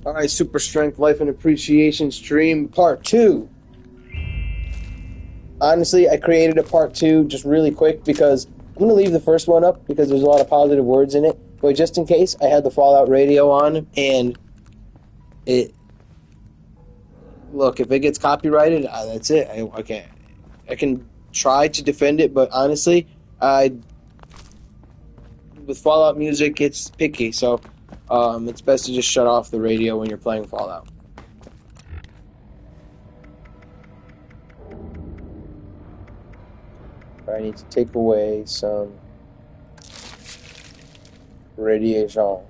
All right, Super Strength Life and Appreciation Stream Part 2. Honestly, I created a Part 2 just really quick because I'm going to leave the first one up because there's a lot of positive words in it. But just in case, I had the Fallout radio on, and it... Look, if it gets copyrighted, that's it. I can try to defend it, but honestly, with Fallout music, it's picky, so it's best to just shut off the radio when you're playing Fallout. I need to take away some radiation.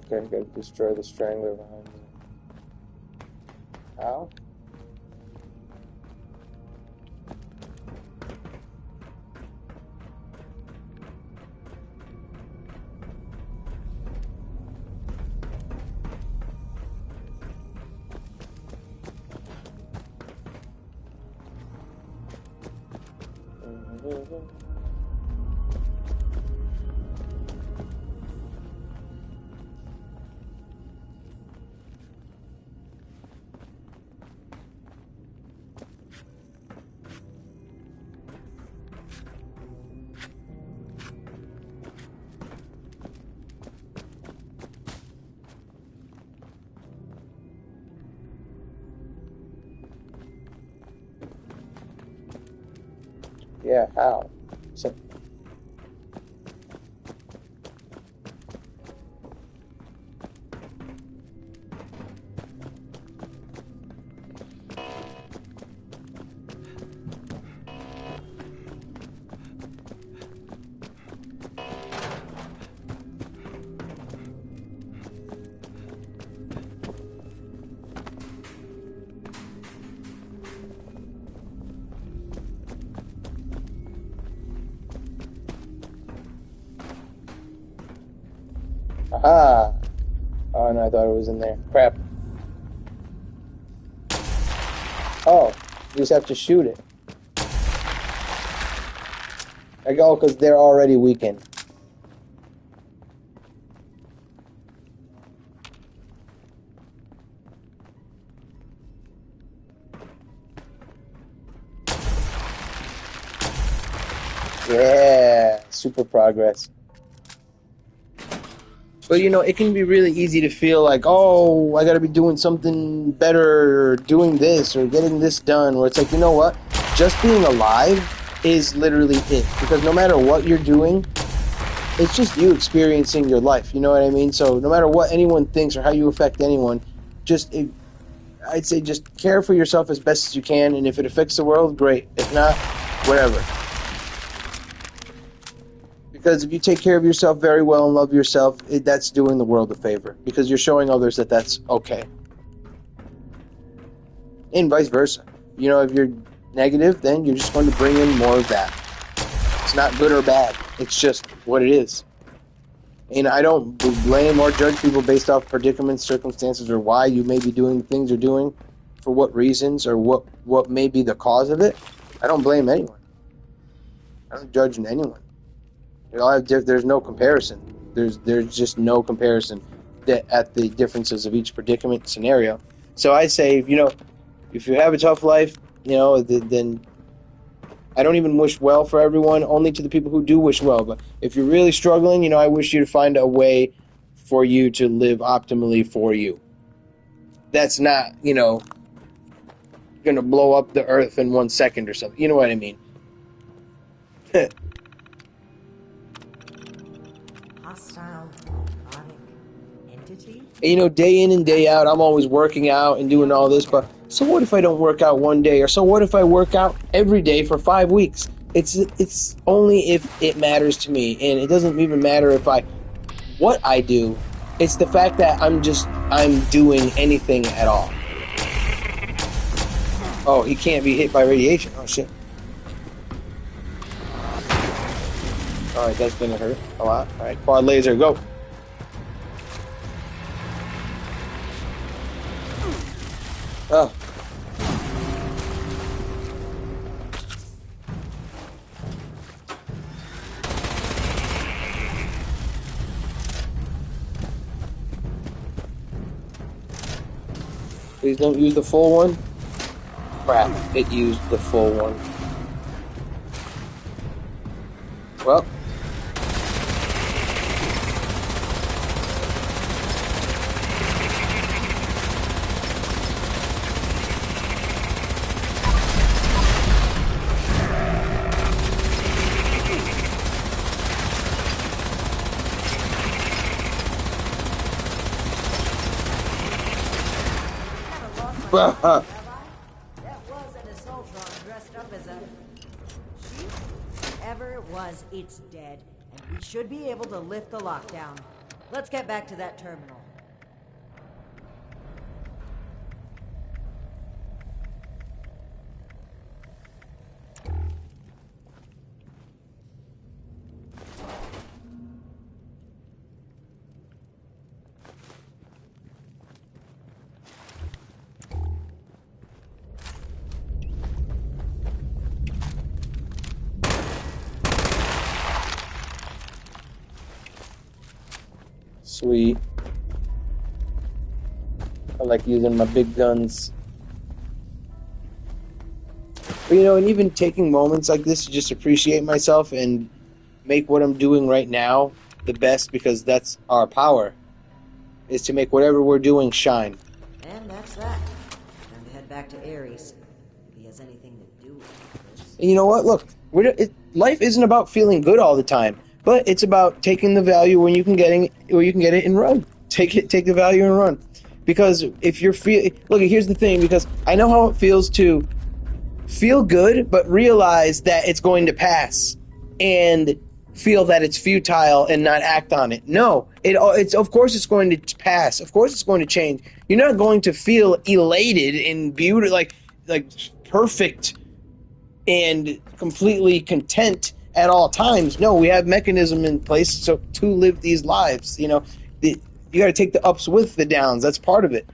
Okay, I gotta destroy the strangler behind me. How? Yeah, how? So, aha! Oh, no, I thought it was in there. Crap. Oh, you just have to shoot it. I go because they're already weakened. Yeah, super progress. But you know, it can be really easy to feel like, oh, I gotta be doing something better, or doing this, or getting this done, where it's like, you know what? Just being alive is literally it. Because no matter what you're doing, it's just you experiencing your life, you know what I mean? So no matter what anyone thinks or how you affect anyone, I'd say just care for yourself as best as you can, and if it affects the world, great. If not, whatever. Because if you take care of yourself very well and love yourself, that's doing the world a favor. Because you're showing others that that's okay. And vice versa. You know, if you're negative, then you're just going to bring in more of that. It's not good or bad. It's just what it is. And I don't blame or judge people based off predicaments, circumstances, or why you may be doing the things you're doing, for what reasons, or what may be the cause of it. I don't blame anyone. I don't judge anyone. There's no comparison. There's just no comparison at the differences of each predicament scenario. So I say, you know, if you have a tough life, you know, then I don't even wish well for everyone, only to the people who do wish well. But if you're really struggling, you know, I wish you to find a way for you to live optimally for you. That's not, you know, going to blow up the earth in 1 second or something. You know what I mean? Hostile robotic entity? You know, day in and day out, I'm always working out and doing all this, but so what if I don't work out one day? Or so what if I work out every day for 5 weeks? It's only if it matters to me, and it doesn't even matter what I do. It's the fact that I'm doing anything at all. Oh, he can't be hit by radiation. Oh, shit. Alright, that's gonna hurt a lot. Alright, quad laser, go. Oh. Please don't use the full one. Crap, it used the full one. Well. That was an Assaultron dressed up as a sheep. Whatever it was, it's dead, and we should be able to lift the lockdown. Let's get back to that terminal. Sweet. I like using my big guns. But, you know, and even taking moments like this to just appreciate myself and make what I'm doing right now the best, because that's our power, is to make whatever we're doing shine. And that's that. Time to head back to Ares. If he has anything to do with this. And you know what? Look, life isn't about feeling good all the time, but it's about taking the value when you can get it and run. Take the value and run. Because if you're look, here's the thing. Because I know how it feels to feel good, but realize that it's going to pass, and feel that it's futile and not act on it. No, it's of course it's going to pass. Of course it's going to change. You're not going to feel elated and beautiful, like perfect and completely content at all times. No, we have mechanism in place to live these lives. You know, you got to take the ups with the downs. That's part of it.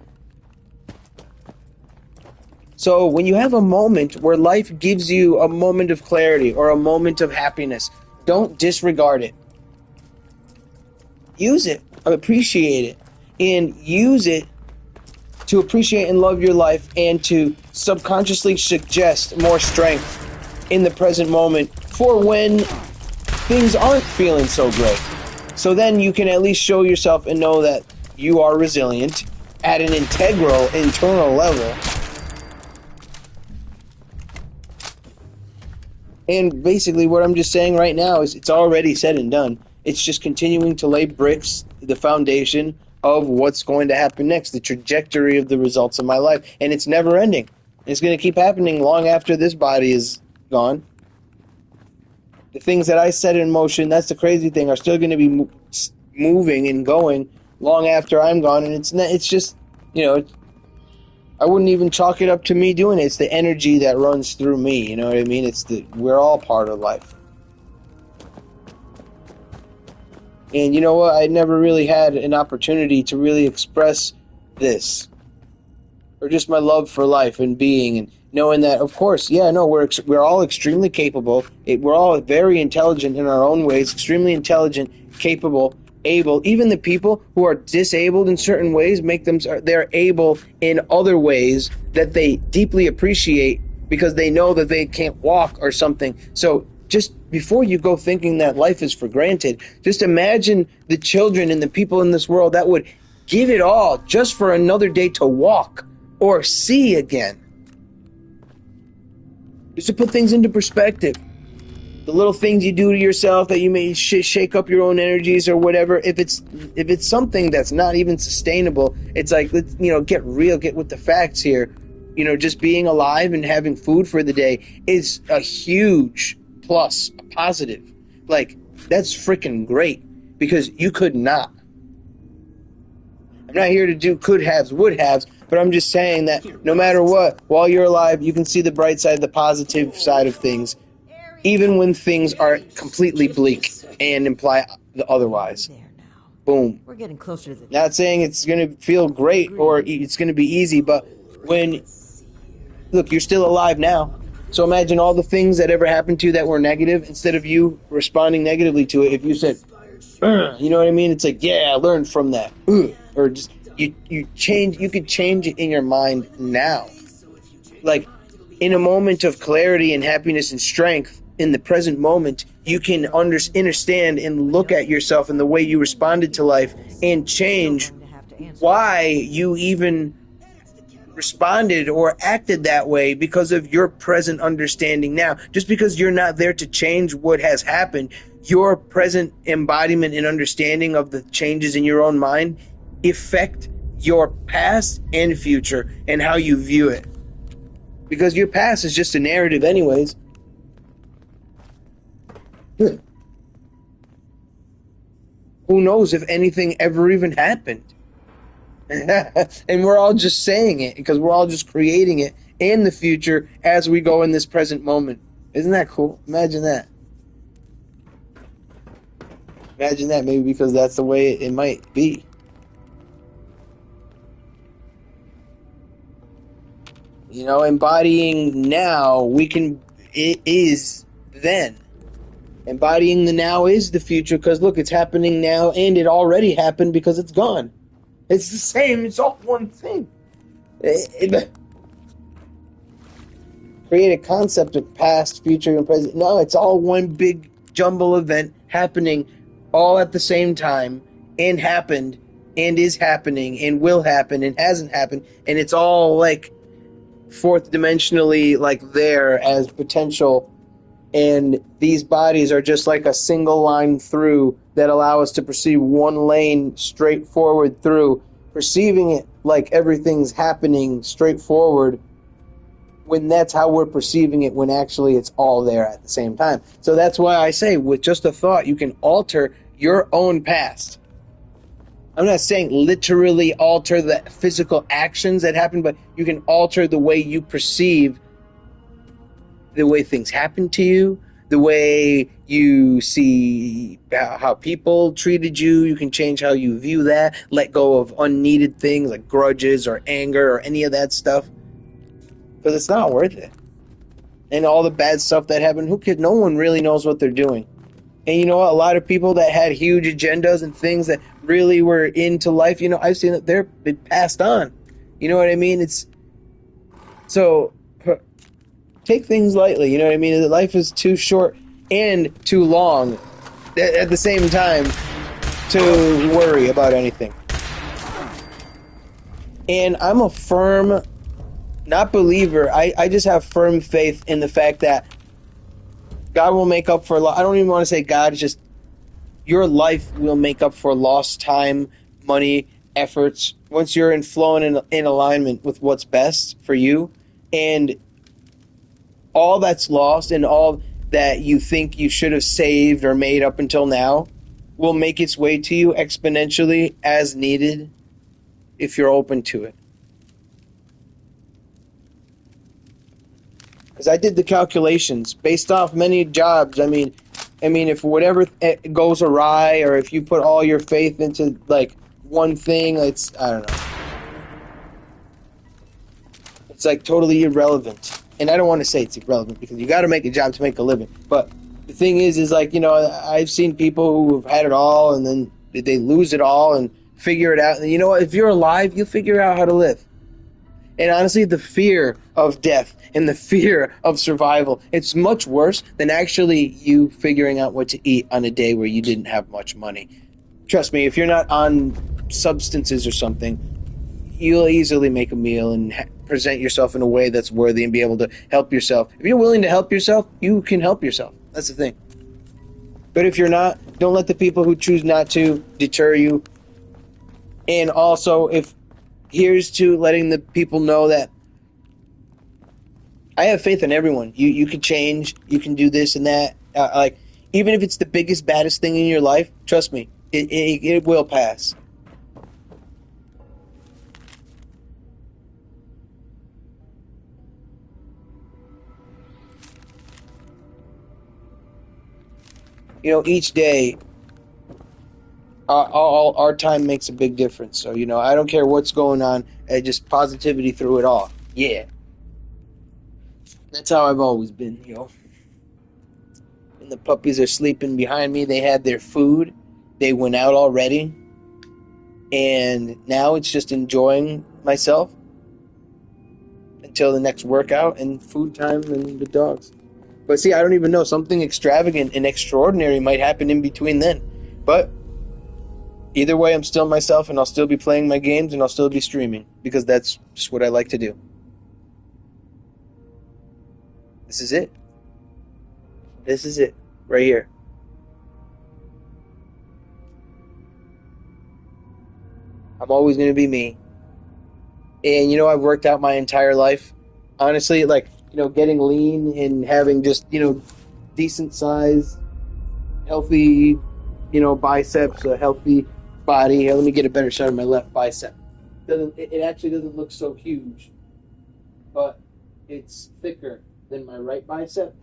So when you have a moment where life gives you a moment of clarity or a moment of happiness, don't disregard it. Use it, appreciate it, and use it to appreciate and love your life, and to subconsciously suggest more strength in the present moment for when things aren't feeling so great. So then you can at least show yourself and know that you are resilient at an integral internal level. And basically what I'm just saying right now is it's already said and done. It's just continuing to lay bricks, the foundation of what's going to happen next, the trajectory of the results of my life. And it's never ending. It's going to keep happening long after this body is gone. The things that I set in motion, that's the crazy thing, are still going to be moving and going long after I'm gone. And it's just, you know, I wouldn't even chalk it up to me doing it. It's the energy that runs through me. You know what I mean? We're all part of life. And you know what? I never really had an opportunity to really express this, or just my love for life and being, and knowing that, of course, yeah, no, we're all extremely capable. We're all very intelligent in our own ways, extremely intelligent, capable, able. Even the people who are disabled in certain ways they're able in other ways that they deeply appreciate, because they know that they can't walk or something. So just before you go thinking that life is for granted, just imagine the children and the people in this world that would give it all just for another day to walk or see again. Just to put things into perspective. The little things you do to yourself that you may shake up your own energies or whatever. If it's something that's not even sustainable, it's like, let's, you know, get real, get with the facts here. You know, just being alive and having food for the day is a huge plus, a positive. Like, that's freaking great, because you could not. I'm not here to do could haves, would haves, but I'm just saying that no matter what, while you're alive, you can see the bright side, the positive side of things, even when things are completely bleak and imply the otherwise. There now. Boom. We're getting closer to the... Not saying it's going to feel great or it's going to be easy, but when, look, you're still alive now. So imagine all the things that ever happened to you that were negative, instead of you responding negatively to it, if you said, you know what I mean? It's like, yeah, I learned from that. Or just, you could change it in your mind now. Like, in a moment of clarity and happiness and strength, in the present moment, you can understand and look at yourself and the way you responded to life and change why you even responded or acted that way because of your present understanding now. Just because you're not there to change what has happened, your present embodiment and understanding of the changes in your own mind affect your past and future and how you view it. Because your past is just a narrative anyways. Who knows if anything ever even happened? And we're all just saying it because we're all just creating it in the future as we go in this present moment. Isn't that cool? Imagine that. Imagine that, maybe because that's the way it might be. You know, embodying now, it is then. Embodying the now is the future because, look, it's happening now and it already happened because it's gone. It's the same. It's all one thing. Create a concept of past, future, and present. No, it's all one big jumble event happening all at the same time and happened and is happening and will happen and hasn't happened. And it's all like fourth dimensionally like there as potential. And these bodies are just like a single line through that allow us to perceive one lane straight forward through, perceiving it like everything's happening straight forward when that's how we're perceiving it, when actually it's all there at the same time. So that's why I say with just a thought, you can alter your own past. I'm not saying literally alter the physical actions that happen, but you can alter the way you perceive the way things happen to you, the way you see how people treated you. You can change how you view that, let go of unneeded things like grudges or anger or any of that stuff, because it's not worth it. And all the bad stuff that happened, no one really knows what they're doing. And you know what? A lot of people that had huge agendas and things that really were into life, you know, I've seen that they're been passed on. You know what I mean? It's so take things lightly. You know what I mean? Life is too short and too long at the same time to worry about anything. And I'm a firm, not believer, I just have firm faith in the fact that God will make up for, I don't even want to say God, it's just your life will make up for lost time, money, efforts, once you're in flow and in alignment with what's best for you. And all that's lost and all that you think you should have saved or made up until now will make its way to you exponentially as needed if you're open to it. Because I did the calculations based off many jobs. I mean, if whatever goes awry, or if you put all your faith into like one thing, it's, I don't know. It's like totally irrelevant. And I don't want to say it's irrelevant because you got to make a job to make a living. But the thing is like, you know, I've seen people who've had it all and then they lose it all and figure it out. And you know what? If you're alive, you'll figure out how to live. And honestly, the fear of death and the fear of survival, it's much worse than actually you figuring out what to eat on a day where you didn't have much money. Trust me, if you're not on substances or something, you'll easily make a meal and present yourself in a way that's worthy and be able to help yourself. If you're willing to help yourself, you can help yourself. That's the thing. But if you're not, don't let the people who choose not to deter you. And also, here's to letting the people know that I have faith in everyone. You can change. You can do this and that. Like, even if it's the biggest, baddest thing in your life, trust me, it will pass. Each day, all our time makes a big difference. So, I don't care what's going on, just positivity through it all. Yeah. That's how I've always been. And the puppies are sleeping behind me. They had their food. They went out already. And now it's just enjoying myself until the next workout and food time and the dogs. But see, I don't even know. Something extravagant and extraordinary might happen in between then. But either way, I'm still myself, and I'll still be playing my games, and I'll still be streaming, because that's just what I like to do. This is it. This is it. Right here. I'm always going to be me. And, I've worked out my entire life. Honestly, getting lean and having just, decent size, healthy, biceps, a healthy body. Here, let me get a better shot of my left bicep. It actually doesn't look so huge, but it's thicker than my right bicep,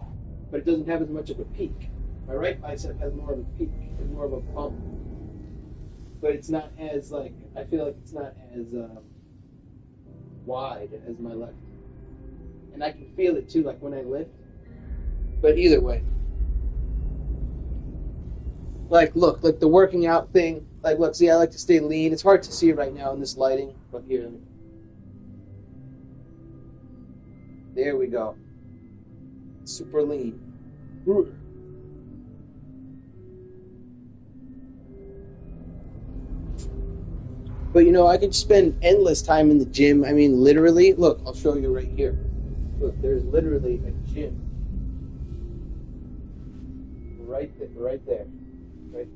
but it doesn't have as much of a peak. My right bicep has more of a peak and more of a bump, but it's not as, I feel like it's not as wide as my left. And I can feel it too, when I lift. But either way. Look, the working out thing. Look, see, I like to stay lean. It's hard to see right now in this lighting, but here. There we go. Super lean. But, I could spend endless time in the gym. I mean, literally. Look, I'll show you right here. Look, there's literally a gym. Right there. Right.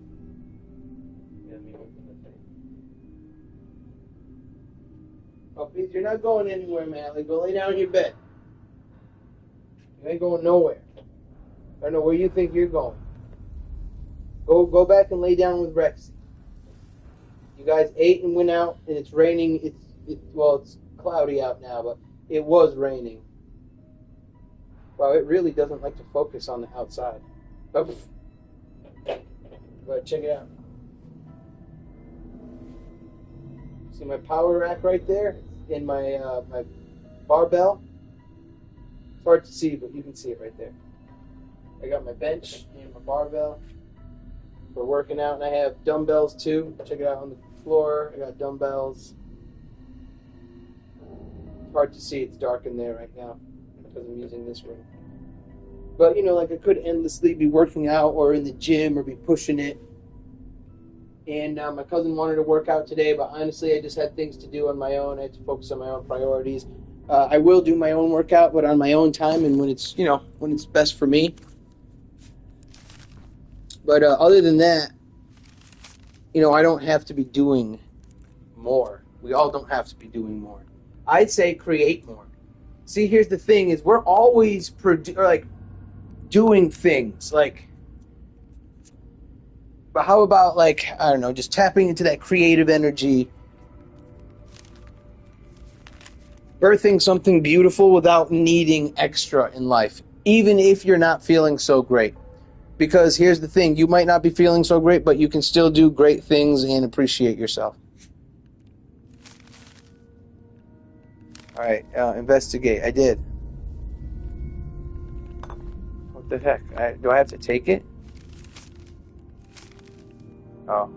Puppies, you're not going anywhere, man. Go lay down in your bed. You ain't going nowhere. I don't know where you think you're going. Go back and lay down with Rex. You guys ate and went out, and it's raining. It's cloudy out now, but it was raining. Wow, it really doesn't like to focus on the outside. Oh. Go ahead, check it out. See my power rack right there, and my my barbell. It's hard to see, but you can see it right there. I got my bench and my barbell for working out, and I have dumbbells too. Check it out on the floor. I got dumbbells. It's hard to see. It's dark in there right now because I'm using this room. But, I could endlessly be working out or in the gym or be pushing it. And my cousin wanted to work out today, but honestly, I just had things to do on my own. I had to focus on my own priorities. I will do my own workout, but on my own time and when it's, when it's best for me. But other than that, I don't have to be doing more. We all don't have to be doing more. I'd say create more. See, here's the thing: is we're always doing things but how about I don't know, just tapping into that creative energy, birthing something beautiful without needing extra in life, even if you're not feeling so great. Because here's the thing, you might not be feeling so great, but you can still do great things and appreciate yourself. All right, investigate. I did. What the heck? Do I have to take it? Oh.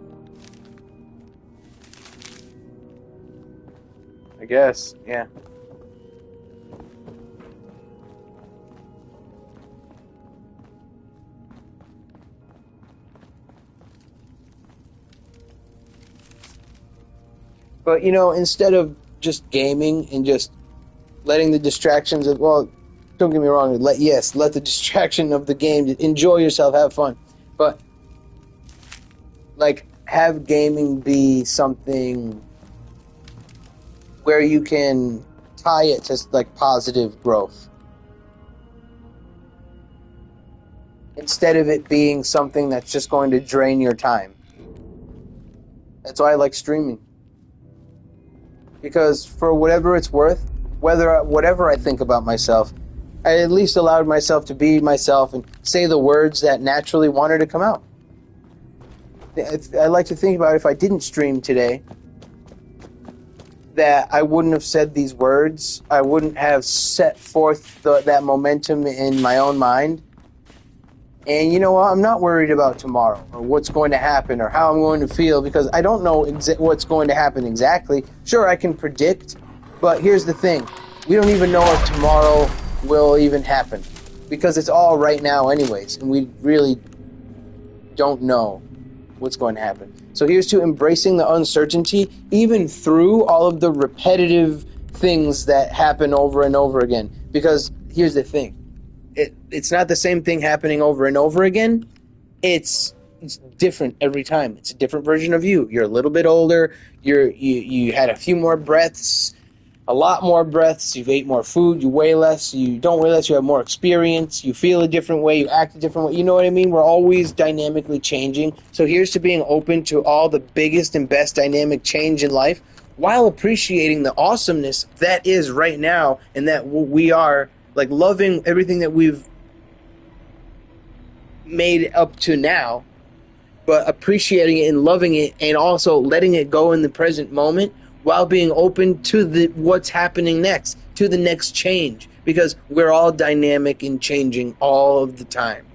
I guess, yeah. But, instead of just gaming and just letting the distractions of, well, don't get me wrong, let the distraction of the game, enjoy yourself, have fun. But, have gaming be something where you can tie it to, positive growth. Instead of it being something that's just going to drain your time. That's why I like streaming. Because for whatever it's worth, whatever I think about myself, I at least allowed myself to be myself and say the words that naturally wanted to come out. I like to think about if I didn't stream today, that I wouldn't have said these words. I wouldn't have set forth that momentum in my own mind. And you know what? I'm not worried about tomorrow or what's going to happen or how I'm going to feel because I don't know what's going to happen exactly. Sure, I can predict, but here's the thing. We don't even know if tomorrow will even happen because it's all right now anyways, and we really don't know what's going to happen. So here's to embracing the uncertainty, even through all of the repetitive things that happen over and over again. Because here's the thing. It's not the same thing happening over and over again. It's different every time. It's a different version of you. You're a little bit older. You had a few more breaths, a lot more breaths. You've ate more food. You weigh less. You don't weigh less. You have more experience. You feel a different way. You act a different way. You know what I mean? We're always dynamically changing. So here's to being open to all the biggest and best dynamic change in life while appreciating the awesomeness that is right now and that we are, like, loving everything that we've made up to now, but appreciating it and loving it and also letting it go in the present moment while being open to what's happening next, to the next change, because we're all dynamic and changing all of the time.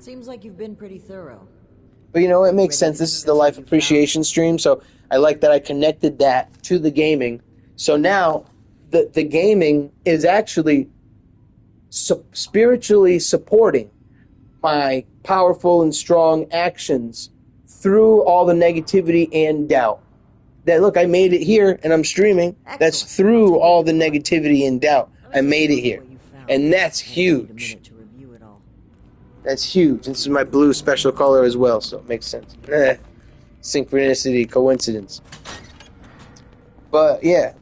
Seems like you've been pretty thorough. But you know, it makes sense. This is the life appreciation stream, so I like that I connected that to the gaming. So now the gaming is actually spiritually supporting my powerful and strong actions through all the negativity and doubt. That, look, I made it here and I'm streaming. Excellent. That's through all the negativity and doubt. I made it here. And that's huge. That's huge. This is my blue special color as well, so it makes sense. Synchronicity, coincidence. But, yeah.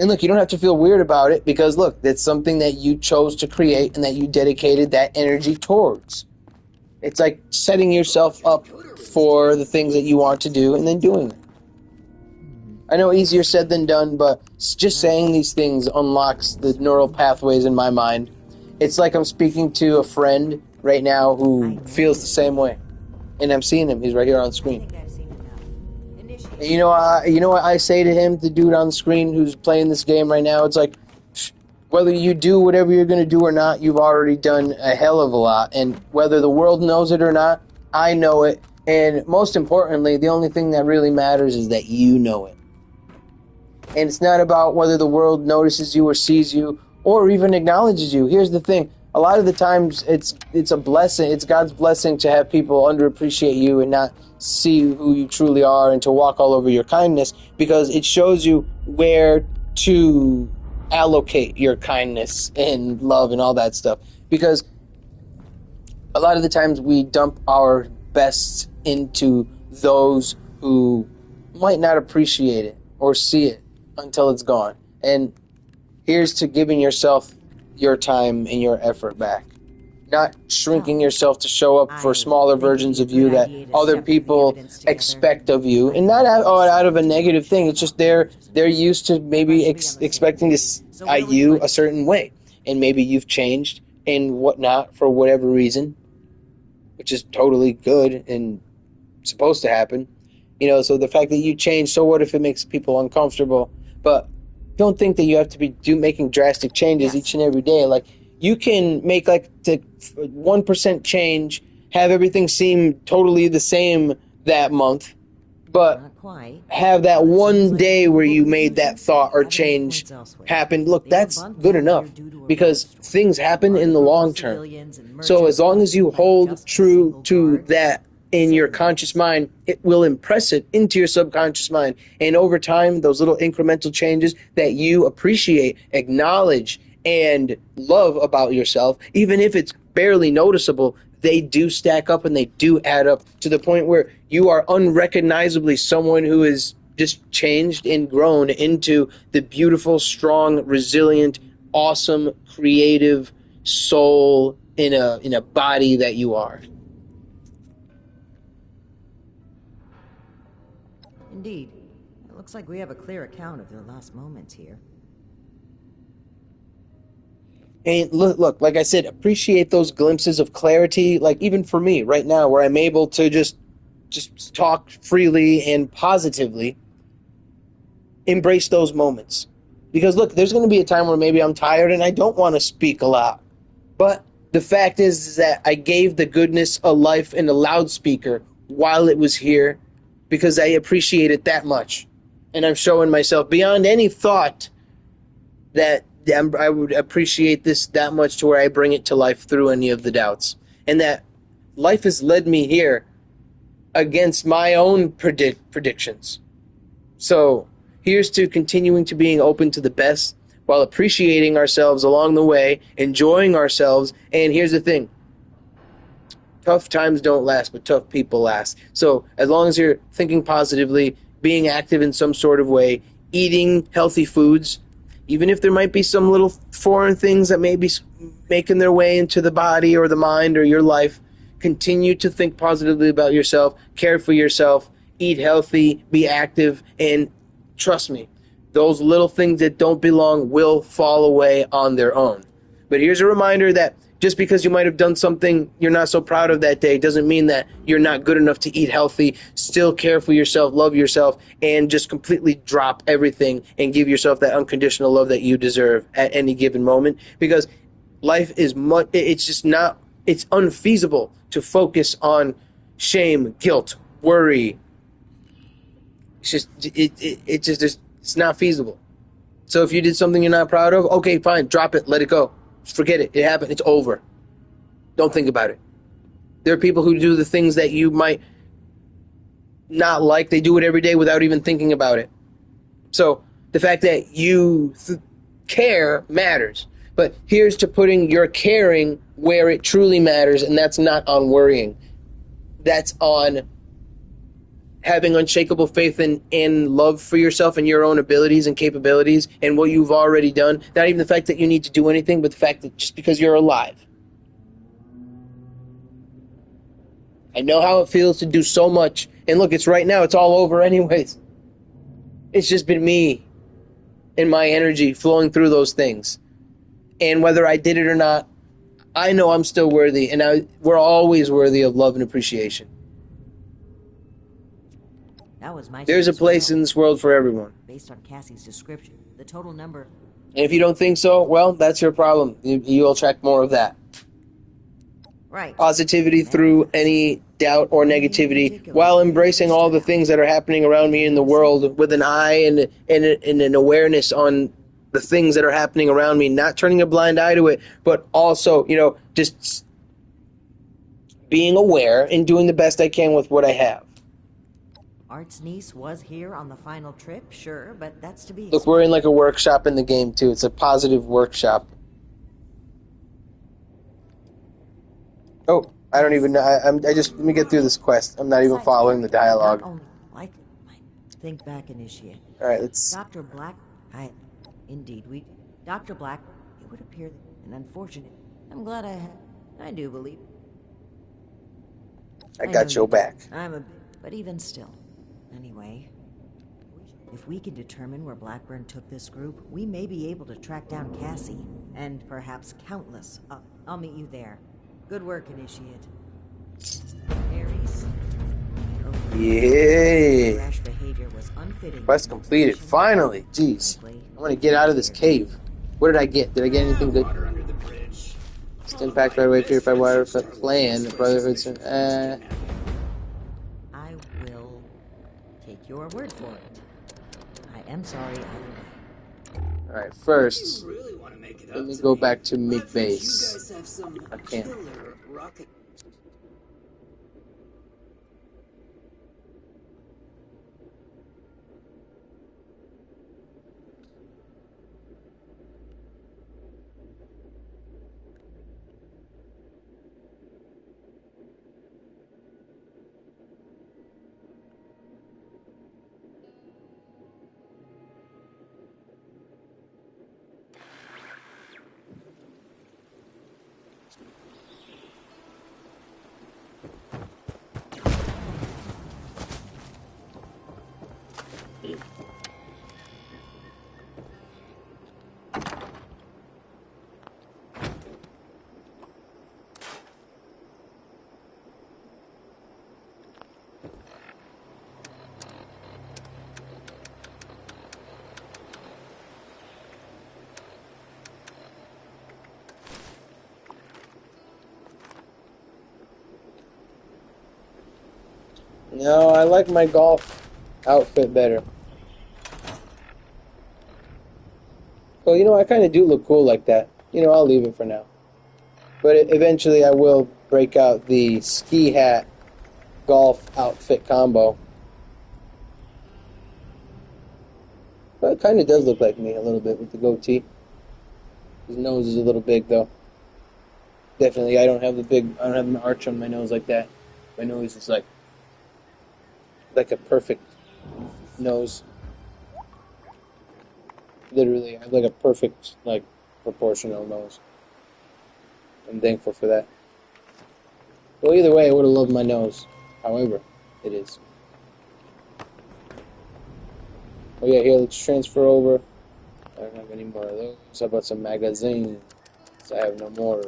And look, you don't have to feel weird about it because, look, that's something that you chose to create and that you dedicated that energy towards. It's like setting yourself up for the things that you want to do and then doing it. I know easier said than done, but just saying these things unlocks the neural pathways in my mind. It's like I'm speaking to a friend right now who feels the same way. And I'm seeing him. He's right here on screen. And you know what I say to him, the dude on the screen who's playing this game right now? It's like, whether you do whatever you're going to do or not, you've already done a hell of a lot. And whether the world knows it or not, I know it. And most importantly, the only thing that really matters is that you know it. And it's not about whether the world notices you or sees you or even acknowledges you. Here's the thing. A lot of the times it's a blessing. It's God's blessing to have people underappreciate you and not see who you truly are and to walk all over your kindness, because it shows you where to allocate your kindness and love and all that stuff. Because a lot of the times we dump our best into those who might not appreciate it or see it until it's gone. And here's to giving yourself your time and your effort back. Not shrinking yourself to show up for smaller versions of you that other people expect of you. And not out of a negative thing. It's just they're used to maybe expecting to see you a certain way. And maybe you've changed and whatnot for whatever reason, which is totally good and supposed to happen. You know, so the fact that you change, so what if it makes people uncomfortable? But don't think that you have to be making drastic changes each and every day. Like, you can make like the 1% change, have everything seem totally the same that month, but have that one day where you made that thought or change happen. Look, that's good enough, because things happen in the long term. So as long as you hold true to that in your conscious mind, it will impress it into your subconscious mind. And over time, those little incremental changes that you appreciate, acknowledge, and love about yourself, even if it's barely noticeable, they do stack up and they do add up to the point where you are unrecognizably someone who is just changed and grown into the beautiful, strong, resilient, awesome, creative, soul in a body that you are. Indeed. It looks like we have a clear account of your last moments here. And look, like I said, appreciate those glimpses of clarity. Like even for me right now, where I'm able to just talk freely and positively, embrace those moments. Because look, there's going to be a time where maybe I'm tired and I don't want to speak a lot. But the fact is that I gave the goodness a life in a loudspeaker while it was here, because I appreciate it that much, and I'm showing myself beyond any thought that I would appreciate this that much to where I bring it to life through any of the doubts. And that life has led me here against my own predictions. So here's to continuing to being open to the best while appreciating ourselves along the way, enjoying ourselves. And here's the thing. Tough times don't last, but tough people last. So as long as you're thinking positively, being active in some sort of way, eating healthy foods, even if there might be some little foreign things that may be making their way into the body or the mind or your life, continue to think positively about yourself, care for yourself, eat healthy, be active, and trust me, those little things that don't belong will fall away on their own. But here's a reminder that just because you might have done something you're not so proud of that day doesn't mean that you're not good enough to eat healthy, still care for yourself, love yourself, and just completely drop everything and give yourself that unconditional love that you deserve at any given moment. Because life is much, it's just not, it's unfeasible to focus on shame, guilt, worry. It's just, it's not feasible. So if you did something you're not proud of, okay, fine, drop it, let it go. Forget it. It happened. It's over. Don't think about it. There are people who do the things that you might not like. They do it every day without even thinking about it. So the fact that you care matters. But here's to putting your caring where it truly matters, and that's not on worrying. That's on having unshakable faith in love for yourself and your own abilities and capabilities and what you've already done. Not even the fact that you need to do anything, but the fact that just because you're alive. I know how it feels to do so much. And look, it's right now. It's all over anyways. It's just been me and my energy flowing through those things. And whether I did it or not, I know I'm still worthy. And we're always worthy of love and appreciation. That was my There's a place in this world for everyone. Based on Cassie's description, the total number. And if you don't think so, well, that's your problem. You'll attract more of that. Right. Positivity through any doubt or negativity, while embracing all the things that are happening around me in the world with an eye and an awareness on the things that are happening around me, not turning a blind eye to it, but also, just being aware and doing the best I can with what I have. Art's niece was here on the final trip, sure, but that's to be Look, we're in like a workshop in the game, too. It's a positive workshop. Oh, I don't even know. Let me get through this quest. I'm not even following the dialogue. Not only likely, think back, initiate. All right, let's... Dr. Black, Dr. Black, it would appear an unfortunate. I'm glad I do believe. I got your back. But even still. Anyway, if we can determine where Blackburn took this group, we may be able to track down Cassie, and perhaps countless. I'll meet you there. Good work, Initiate. Ares. Yay! Rash behavior was unfitting. Quest completed. Finally! Jeez. I want to get out of this cave. What did I get? Did I get anything good? Impact right away, purified water, plan, brotherhood. I will take your word for it. I am sorry. Alright, first, let me go back to mid-base. I can't. No, I like my golf outfit better. Well, you know, I kind of do look cool like that. You know, I'll leave it for now. But eventually I will break out the ski hat golf outfit combo. But it kind of does look like me a little bit with the goatee. His nose is a little big, though. Definitely, I don't have an arch on my nose like that. My nose is like a perfect nose. Literally, I have like a perfect, like, proportional nose. I'm thankful for that. Well, either way, I would have loved my nose. However, it is. Oh yeah, here, let's transfer over. I don't have any more of those. How about some magazines? I have no more.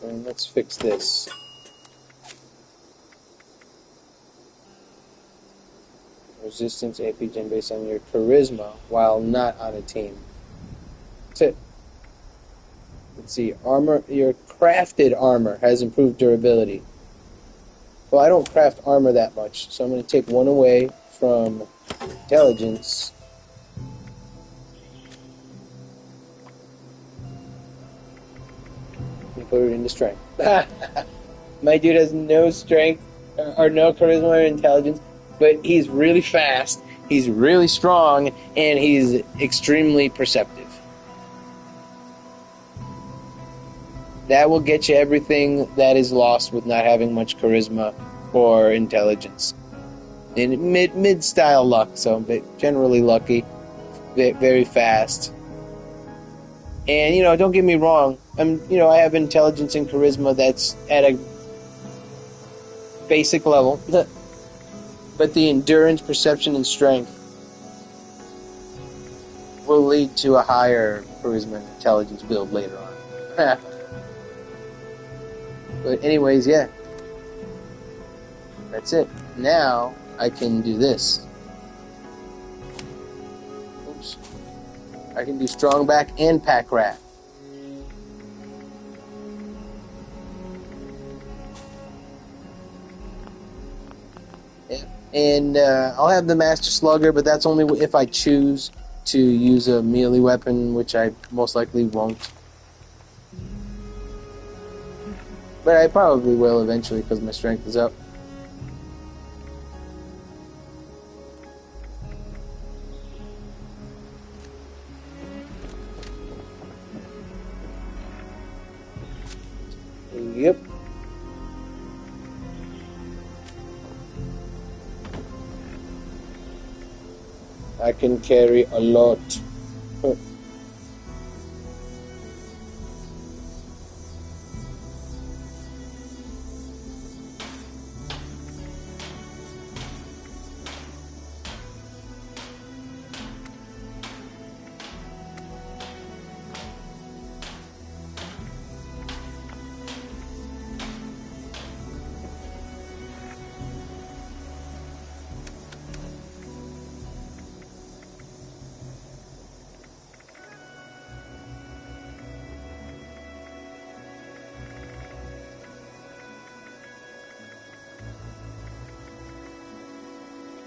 And let's fix this. Resistance AP gen based on your charisma while not on a team. That's it. Let's see. Armor. Your crafted armor has improved durability. Well, I don't craft armor that much, so I'm going to take one away from intelligence. And put it into strength. My dude has no strength or no charisma or intelligence, but he's really fast, he's really strong, and he's extremely perceptive. That will get you everything that is lost with not having much charisma or intelligence. In mid-style luck, so generally lucky, very fast. And, you know, don't get me wrong, I have intelligence and charisma that's at a basic level. But the endurance, perception, and strength will lead to a higher charisma and intelligence build later on. But anyways, yeah. That's it. Now, I can do this. Oops. I can do strong back and pack rat. Yeah. And I'll have the Master Slugger, but that's only if I choose to use a melee weapon, which I most likely won't. But I probably will eventually because my strength is up. Yep. I can carry a lot.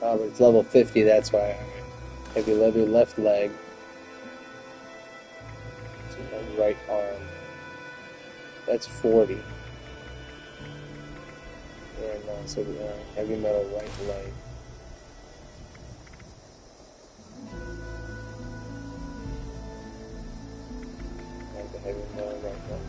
Oh, but it's level 50, that's why. Heavy leather left leg. Right arm. That's 40. And so heavy metal right leg. And the heavy metal right leg.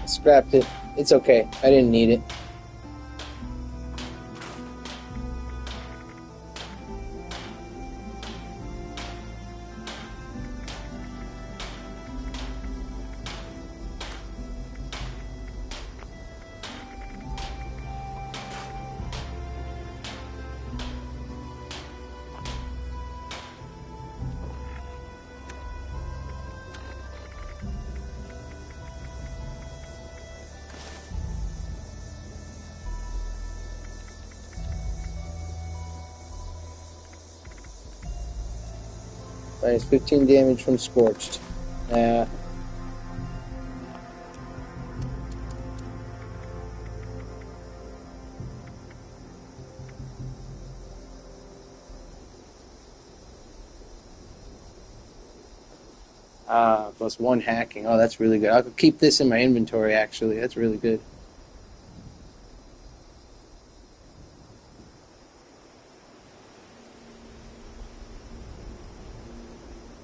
Scrapped it. It's okay. I didn't need it. Minus 15 damage from Scorched. Plus 1 hacking. Oh, that's really good. I'll keep this in my inventory, actually. That's really good.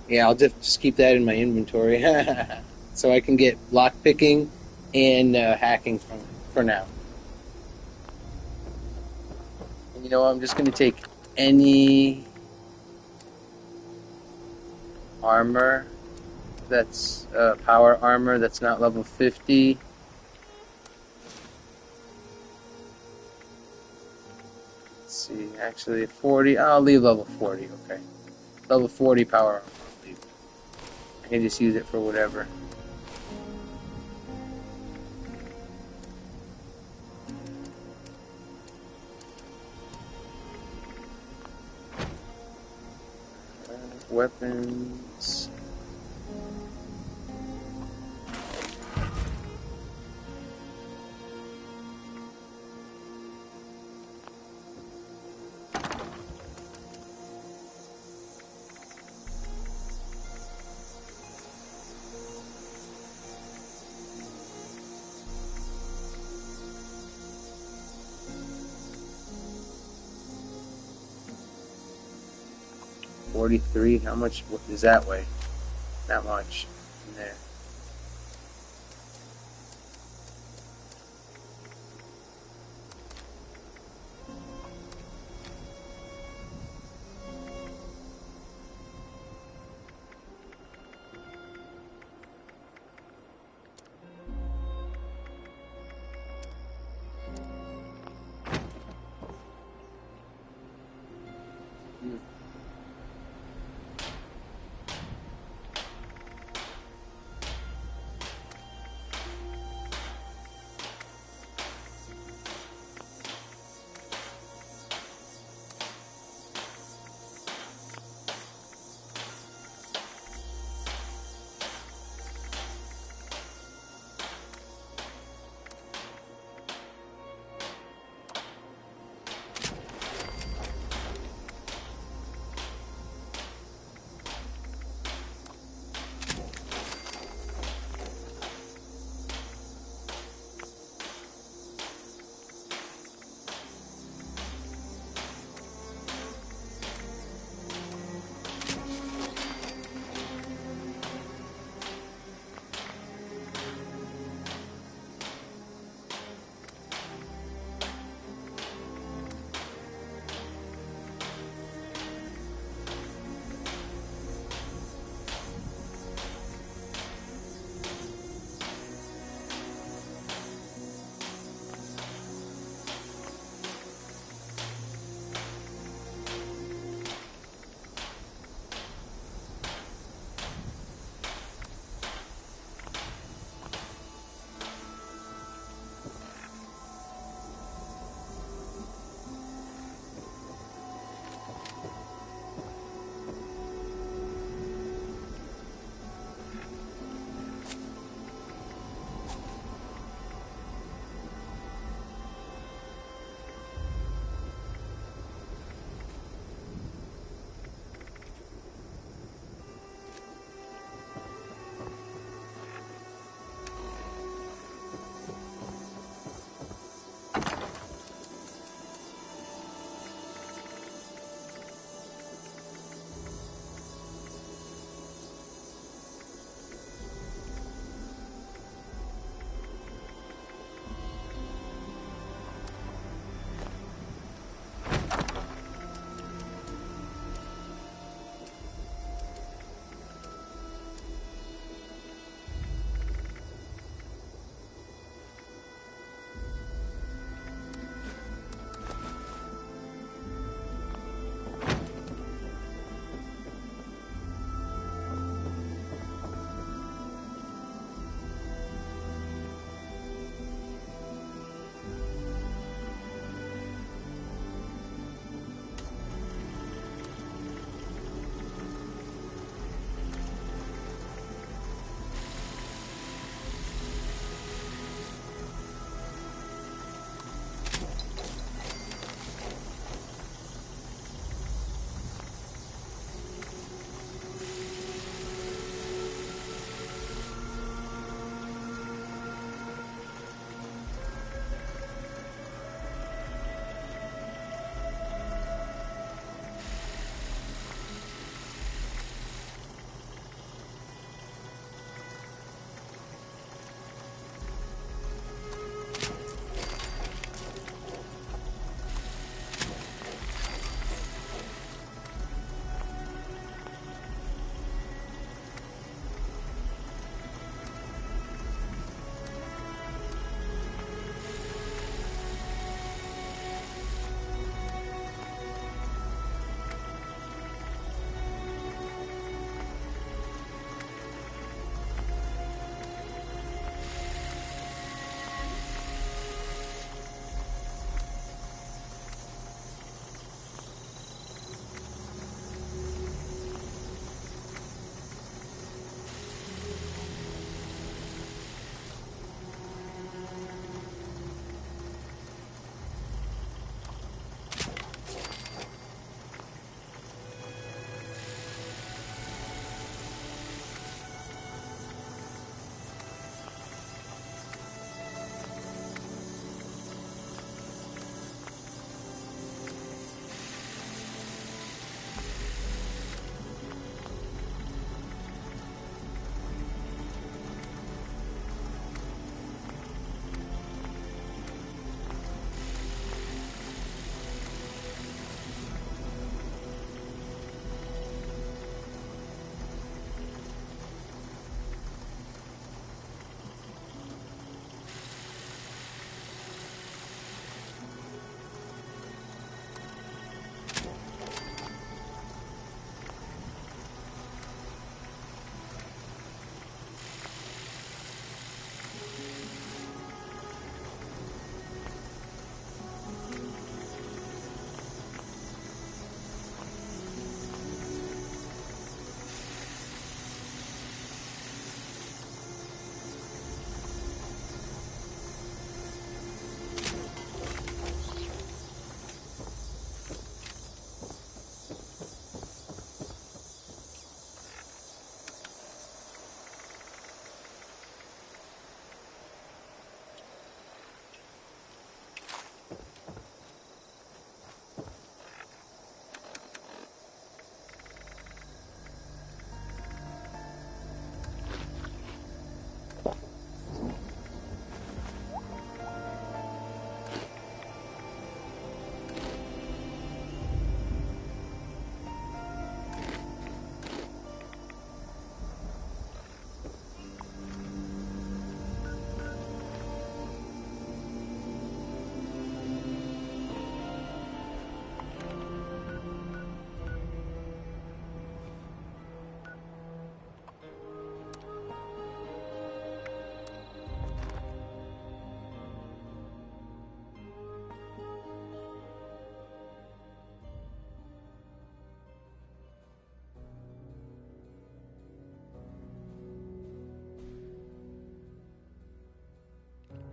Yeah, I'll just keep that in my inventory. So I can get lockpicking and hacking for now. And you know, I'm just going to take any armor that's power armor that's not level 50. Let's see, actually 40. I'll leave level 40, okay. Level 40 power armor, I'll leave. I can just use it for whatever. Weapons. $43. How much is that weigh? Not much in there.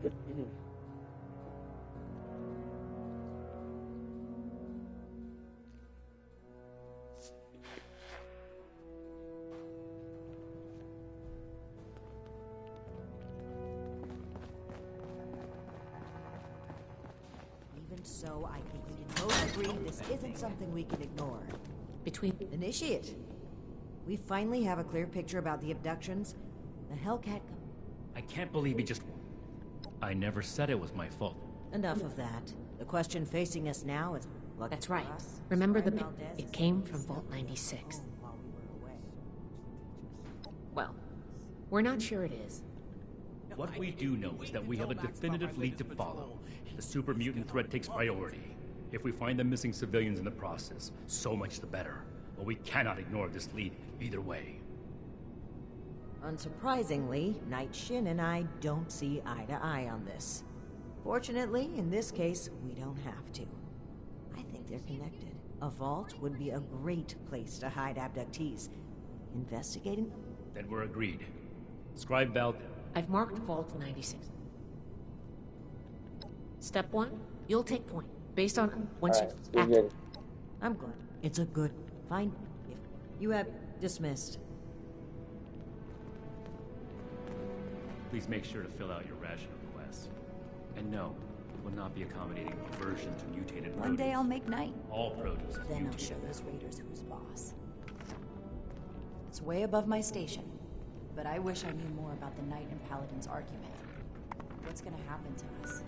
Even so, I think we can both agree this isn't something we can ignore. Between... Initiate. We finally have a clear picture about the abductions. The Hellcat... I can't believe he just... I never said it was my fault. Enough of that. The question facing us now is... That's right. Remember the... It came from Vault 96. Well, we're not sure it is. What we do know is that we have a definitive lead to follow. The super mutant threat takes priority. If we find the missing civilians in the process, so much the better. But we cannot ignore this lead either way. Unsurprisingly, Night Shin and I don't see eye to eye on this. Fortunately, in this case, we don't have to. I think they're connected. A vault would be a great place to hide abductees. Investigating... Then we're agreed. Scribe Val... I've marked Vault 96. Step 1, you'll take point. Based on... once Alright, you've we're acted. good. I'm glad. It's a good... Fine. If you have dismissed. Please make sure to fill out your ration request. And no, it will not be accommodating perversion to mutated produce. One day I'll make night. All produce is Then I'll mutated. show those raiders who's boss. It's way above my station, but I wish I knew more about the Knight and Paladin's argument. What's gonna happen to us?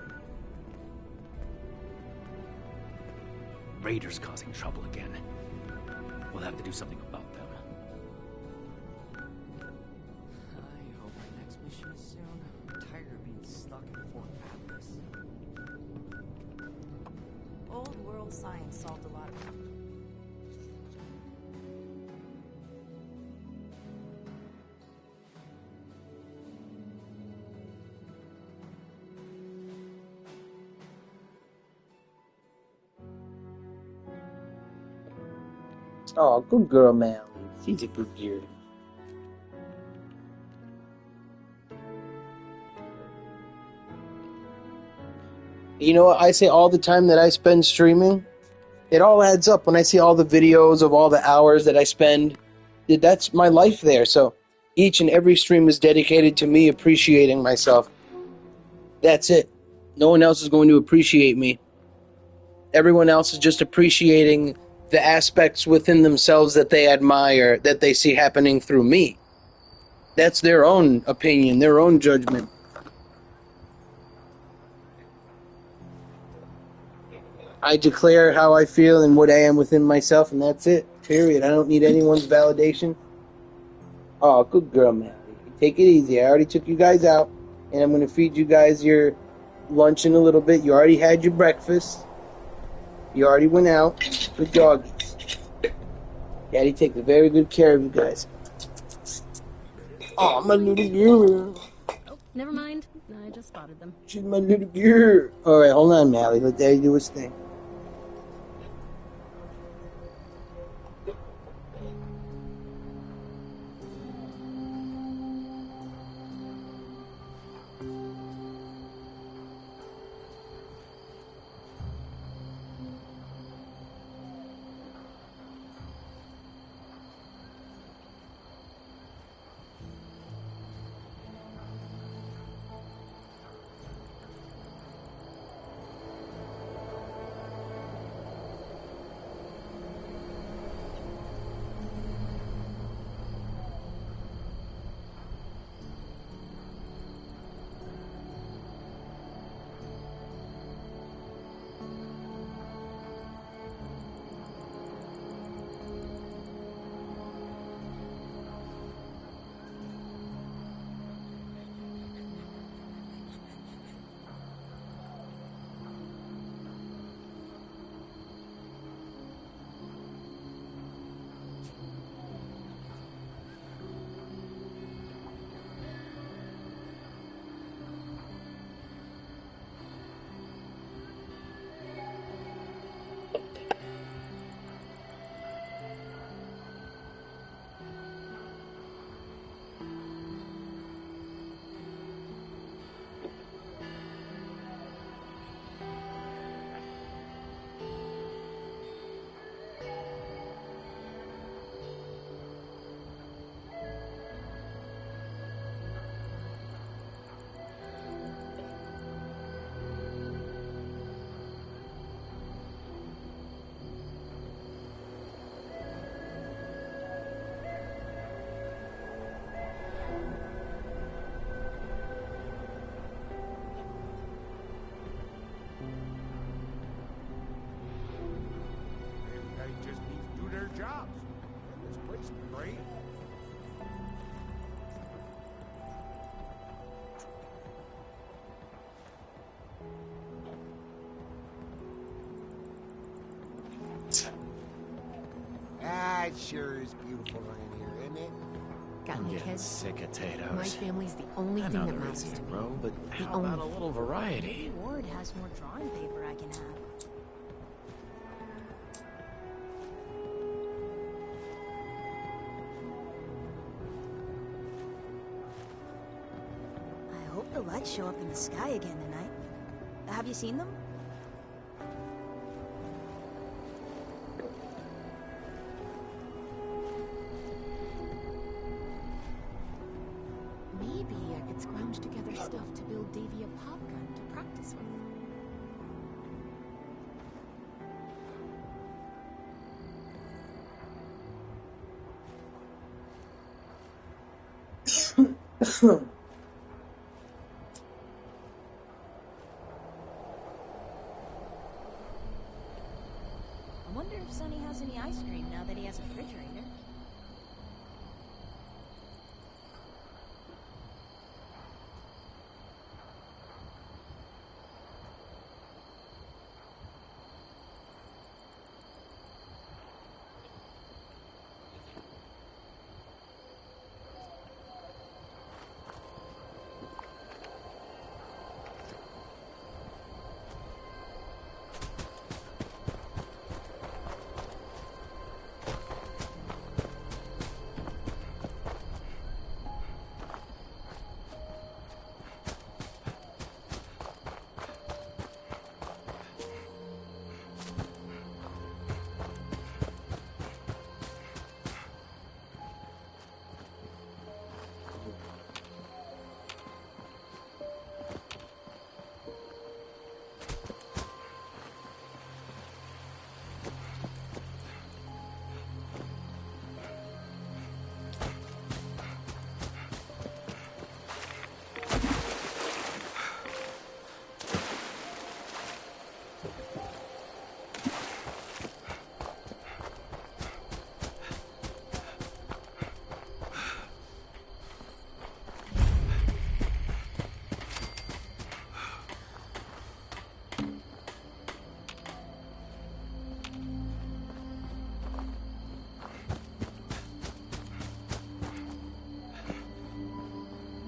Raiders causing trouble again. We'll have to do something about them. I hope my next mission is soon. I'm tired of being stuck in Fort Atlas. Old world science solved a lot of them. Oh, good girl, man. She's a good girl. You know what I say all the time that I spend streaming? It all adds up when I see all the videos of all the hours that I spend. That's my life there. So each and every stream is dedicated to me appreciating myself. That's it. No one else is going to appreciate me. Everyone else is just appreciating the aspects within themselves that they admire, that they see happening through me. That's their own opinion, their own judgment. I declare how I feel and what I am within myself, and that's it. Period. I don't need anyone's validation. Oh, good girl, man. Take it easy. I already took you guys out, and I'm going to feed you guys your lunch in a little bit. You already had your breakfast. You already went out. Good doggies. Daddy takes very good care of you guys. Oh, my little girl. Oh, never mind. I just spotted them. She's my little girl. All right, hold on, Mally. Let Daddy do his thing. sure is beautiful around here, isn't it? Got I'm any getting kids? sick of My potatoes. family's the only I thing know that they're matters easy to to me. grow, but The how about a only. little variety? Ward has more drawing paper I can have. I hope the lights show up in the sky again tonight. Have you seen them? Maybe I could scrounge together stuff to build Davy a pop gun to practice with. I wonder if Sonny has any ice cream now that he has a refrigerator.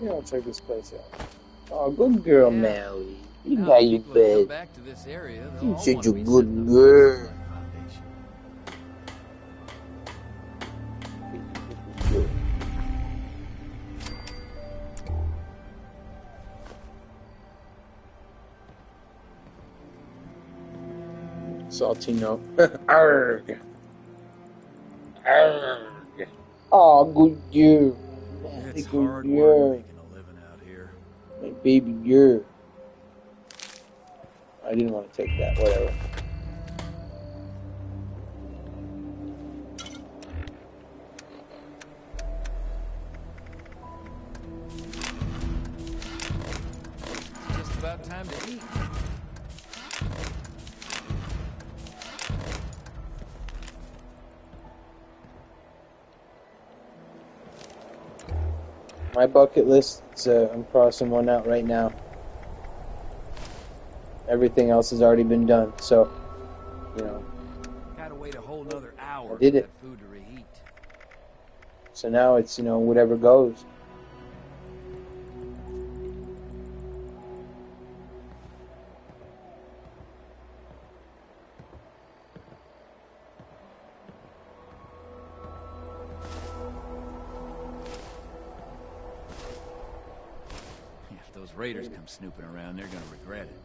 Yeah, I'll check this place out. Oh, good girl, Yeah. Mally. You Now got that your people have come bed. back to this area, they'll You all said wanna you're be good setting up girl. this foundation. Salty note. Arrgh. Arrgh. Oh, good girl. Mally, It's good hard work girl. making a living out here. My baby girl. I didn't want to take that. Whatever. It's just about time to eat. My bucket list, I'm crossing one out right now. Everything else has already been done, so, you know. Gotta wait a whole nother hour I did for it. that food to reheat. So now it's, whatever goes. If those raiders come snooping around, they're gonna regret it.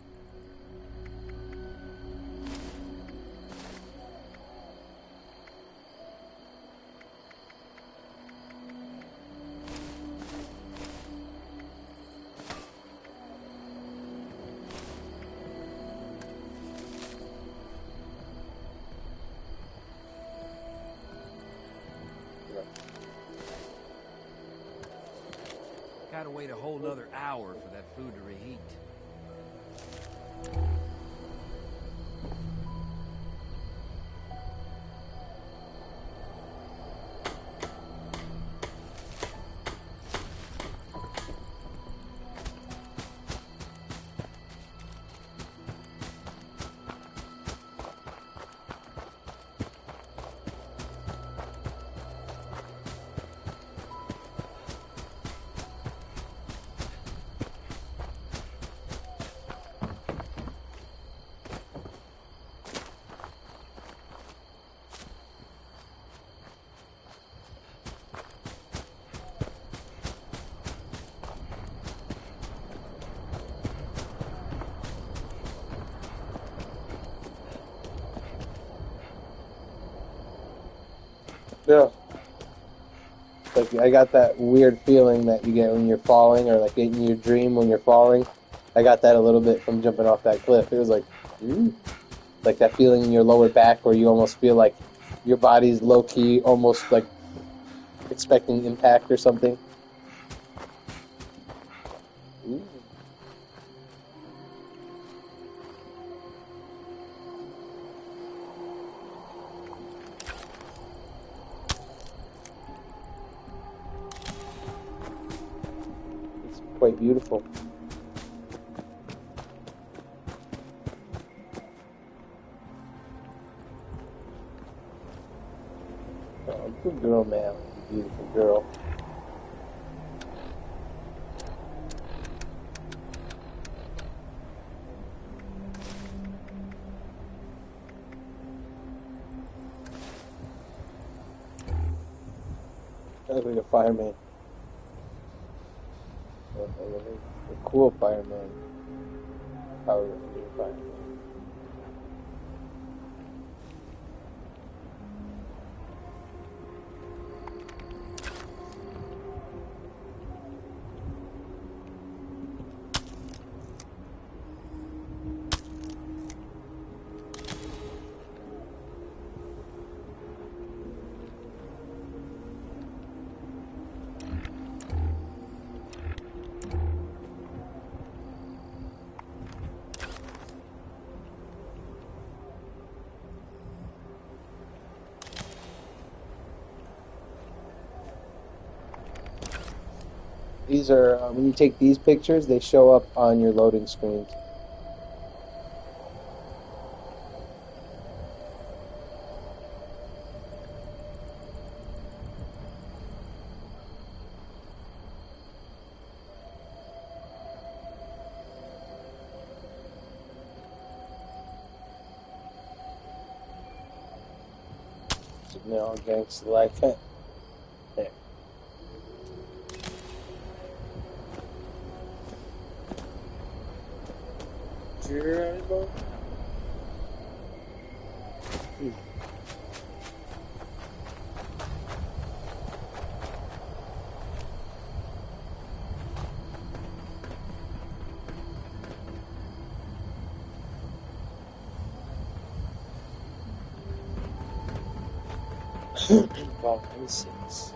Gotta wait a whole nother hour for that food to reheat. Yeah. Like, I got that weird feeling that you get when you're falling, or like in your dream when you're falling. I got that a little bit from jumping off that cliff. It was like, like that feeling in your lower back where you almost feel like your body's low key, almost like expecting impact or something. Ooh. It's quite beautiful. Oh, good girl, man. Beautiful girl. I look like a fireman. A cool fireman. Power Ranger fireman. These are, when you take these pictures, they show up on your loading screens. Sitting there all gangster like that. There. Volume 6.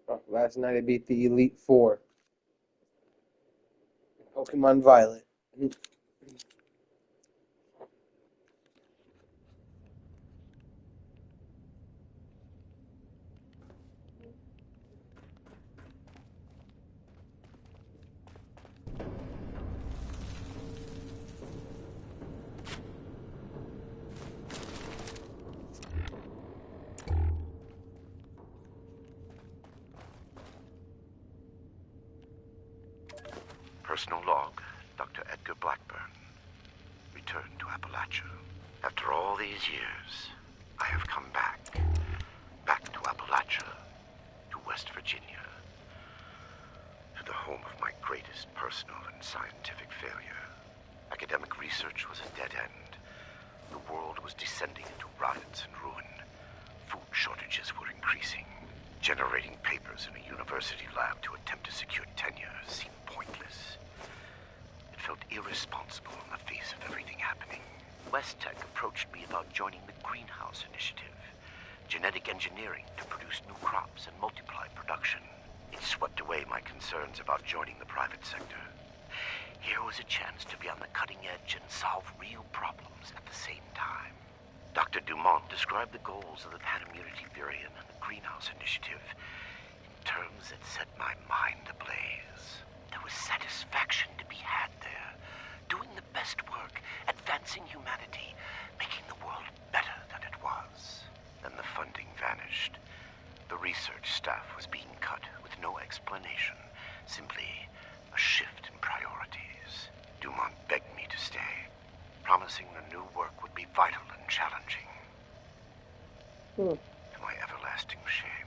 Oh, last night I beat the Elite Four. Pokemon Violet. Personal log, Dr. Edgar Blackburn. Returned to Appalachia. After all these years, I have come back. Back to Appalachia, to West Virginia. To the home of my greatest personal and scientific failure. Academic research was a dead end. The world was descending into riots and ruin. Food shortages were increasing. Generating papers in a university lab to attempt to secure tenure seemed pointless. It felt irresponsible in the face of everything happening. Westtech approached me about joining the Greenhouse Initiative, genetic engineering to produce new crops and multiply production. It swept away my concerns about joining the private sector. Here was a chance to be on the cutting edge and solve real problems at the same time. Dr. Dumont described the goals of the Panimmunity Virion and the Greenhouse Initiative in terms that set my mind ablaze. There was satisfaction to be had there, doing the best work, advancing humanity, making the world better than it was. Then the funding vanished. The research staff was being cut with no explanation, simply a shift in priorities. Dumont begged me to stay, promising the new work would be vital and challenging. To my everlasting shame,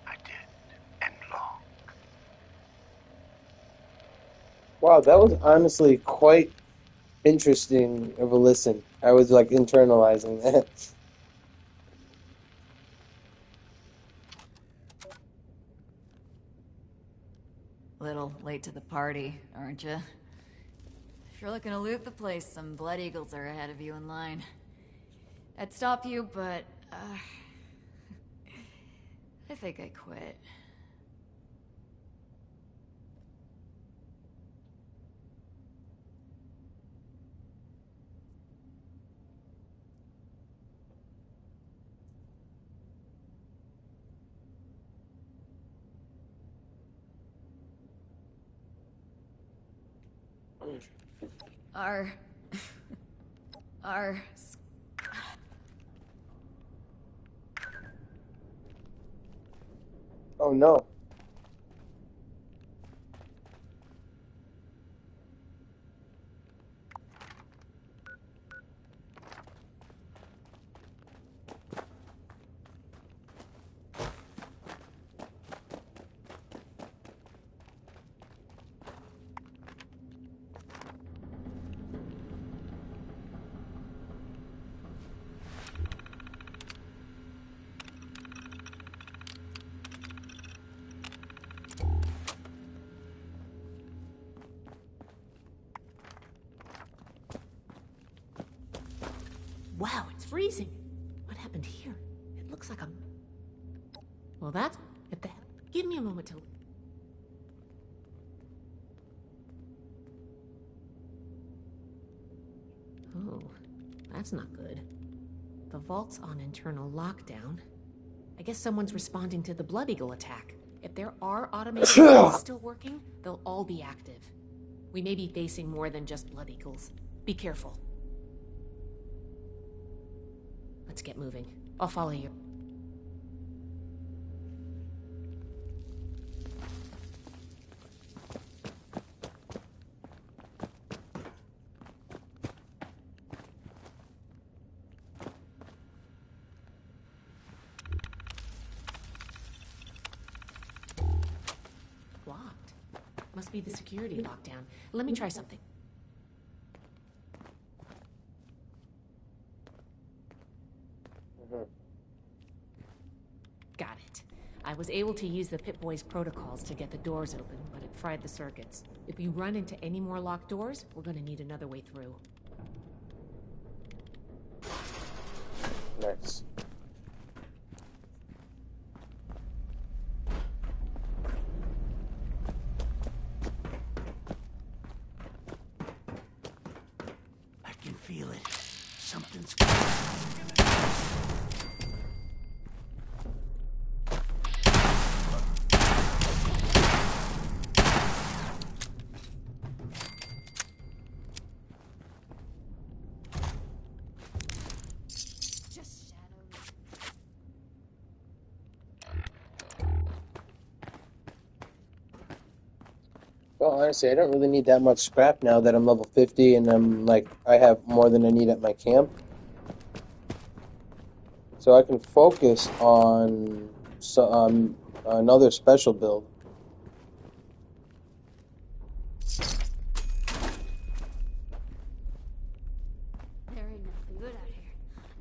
I did, and long. Wow, that was honestly quite interesting of a listen. I was like internalizing that. Little late to the party, aren't you? If you're looking to loot the place, some Blood Eagles are ahead of you in line. I'd stop you, but, I think I quit. Our... our... Oh no. Wow, it's freezing. What happened here? It looks like a... Well, that's... What the hell? Give me a moment to... Oh, that's not good. The vault's on internal lockdown. I guess someone's responding to the Blood Eagle attack. If there are automated systems still working, they'll all be active. We may be facing more than just Blood Eagles. Be careful. Let's get moving. I'll follow you. Locked. Must be the security lockdown. Let me try something. Got it. I was able to use the Pip-Boy's protocols to get the doors open, but it fried the circuits. If we run into any more locked doors, we're gonna need another way through. Nice. I can feel it. Something's Well, honestly, I don't really need that much scrap now that I'm level 50 and I'm like, I have more than I need at my camp. So I can focus on another special build. There ain't nothing good out here.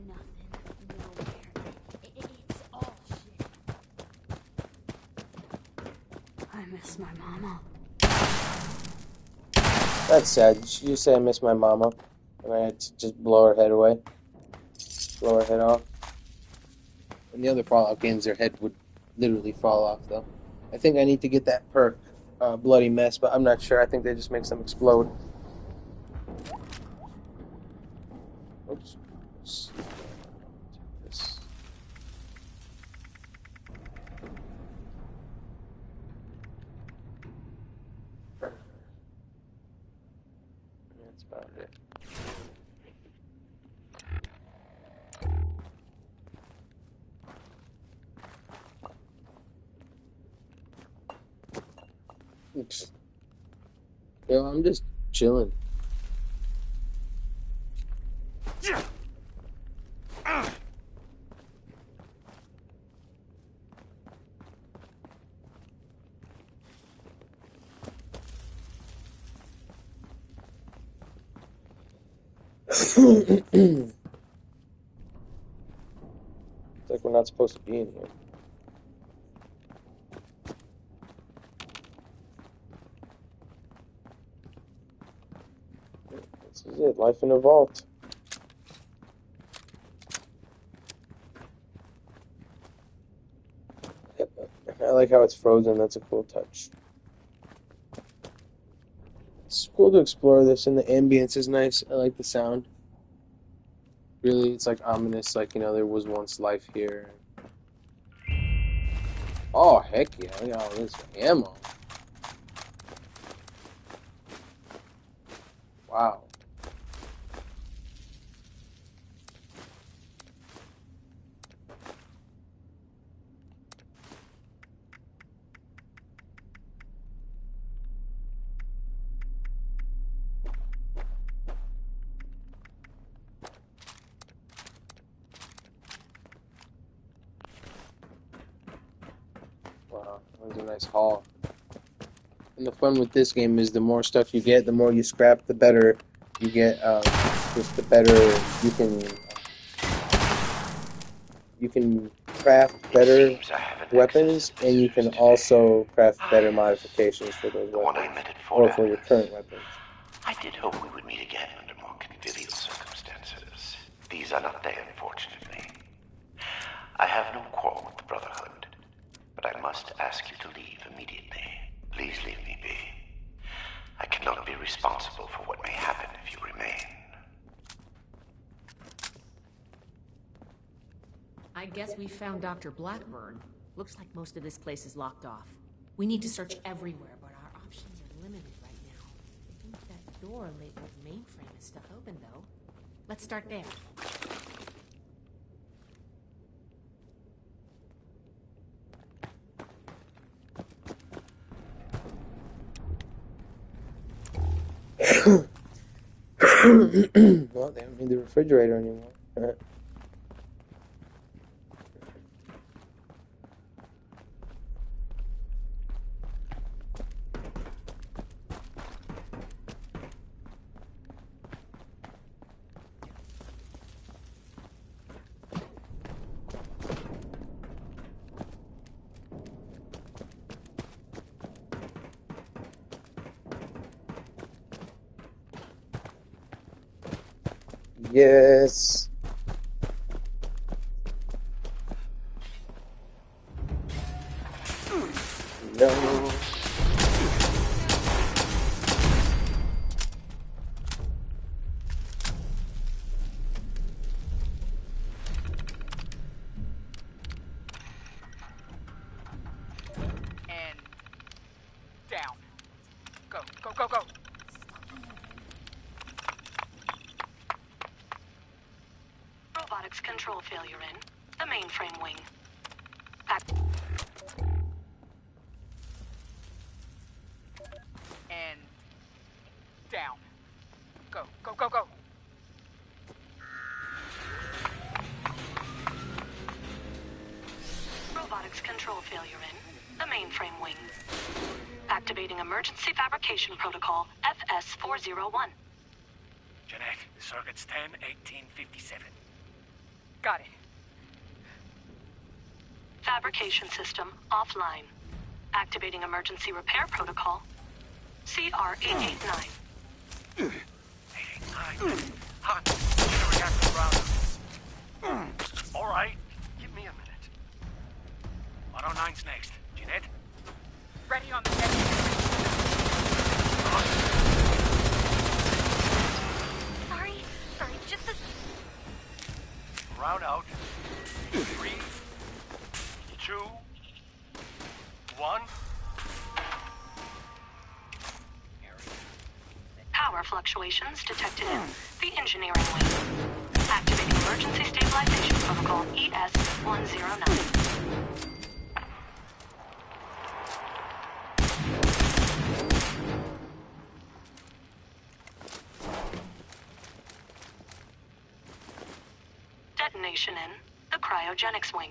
Nothing. Nowhere. It's all shit. I miss my mama. That's sad. Did you say I miss my mama? And I had to just blow her head away? Blow her head off? In the other Fallout games, their head would literally fall off, though. I think I need to get that perk, Bloody Mess, but I'm not sure. I think that just makes them explode. Oops. This. That's about it. Yo, I'm just chilling. It's like we're not supposed to be in here. This is it, life in a vault. I like how it's frozen, that's a cool touch. It's cool to explore this, and the ambience is nice. I like the sound. Really, it's like ominous, like, you know, there was once life here. Oh, heck yeah, look at all this ammo. Wow. Wow, that was a nice haul. And the fun with this game is the more stuff you get, the more you scrap, the better you get. Just the better you can craft better weapons, and you can also craft better modifications for those weapons, or for your current weapons. I did hope we would meet again under more convivial circumstances. These are not they, unfortunately. I have no quarrel with the Brotherhood, but I must ask you to leave immediately. Please leave me be. I cannot be responsible for what may happen if you remain. I guess we found Dr. Blackburn. Looks like most of this place is locked off. We need to search everywhere, but our options are limited right now. I think that door labeled mainframe is stuck open, though. Let's start there. Well, they don't need the refrigerator anymore. Yes. No. And down. Go, go, go, go. Robotics control failure in the mainframe wing. And down. Go, go, go, go. Robotics control failure in the mainframe wing. Activating emergency fabrication protocol FS401. Jeanette, circuits 10, 1857. Got it. Fabrication system offline. Activating emergency repair protocol CR889. 889. Hot. Get a reactor router. All right. Give me a minute. 109's next. Jeanette? Ready on the head. Sorry, just a... Round out. 3, 2, 1. Power fluctuations detected in the engineering wing. Activating emergency stabilization protocol ES-109. information in the cryogenics wing.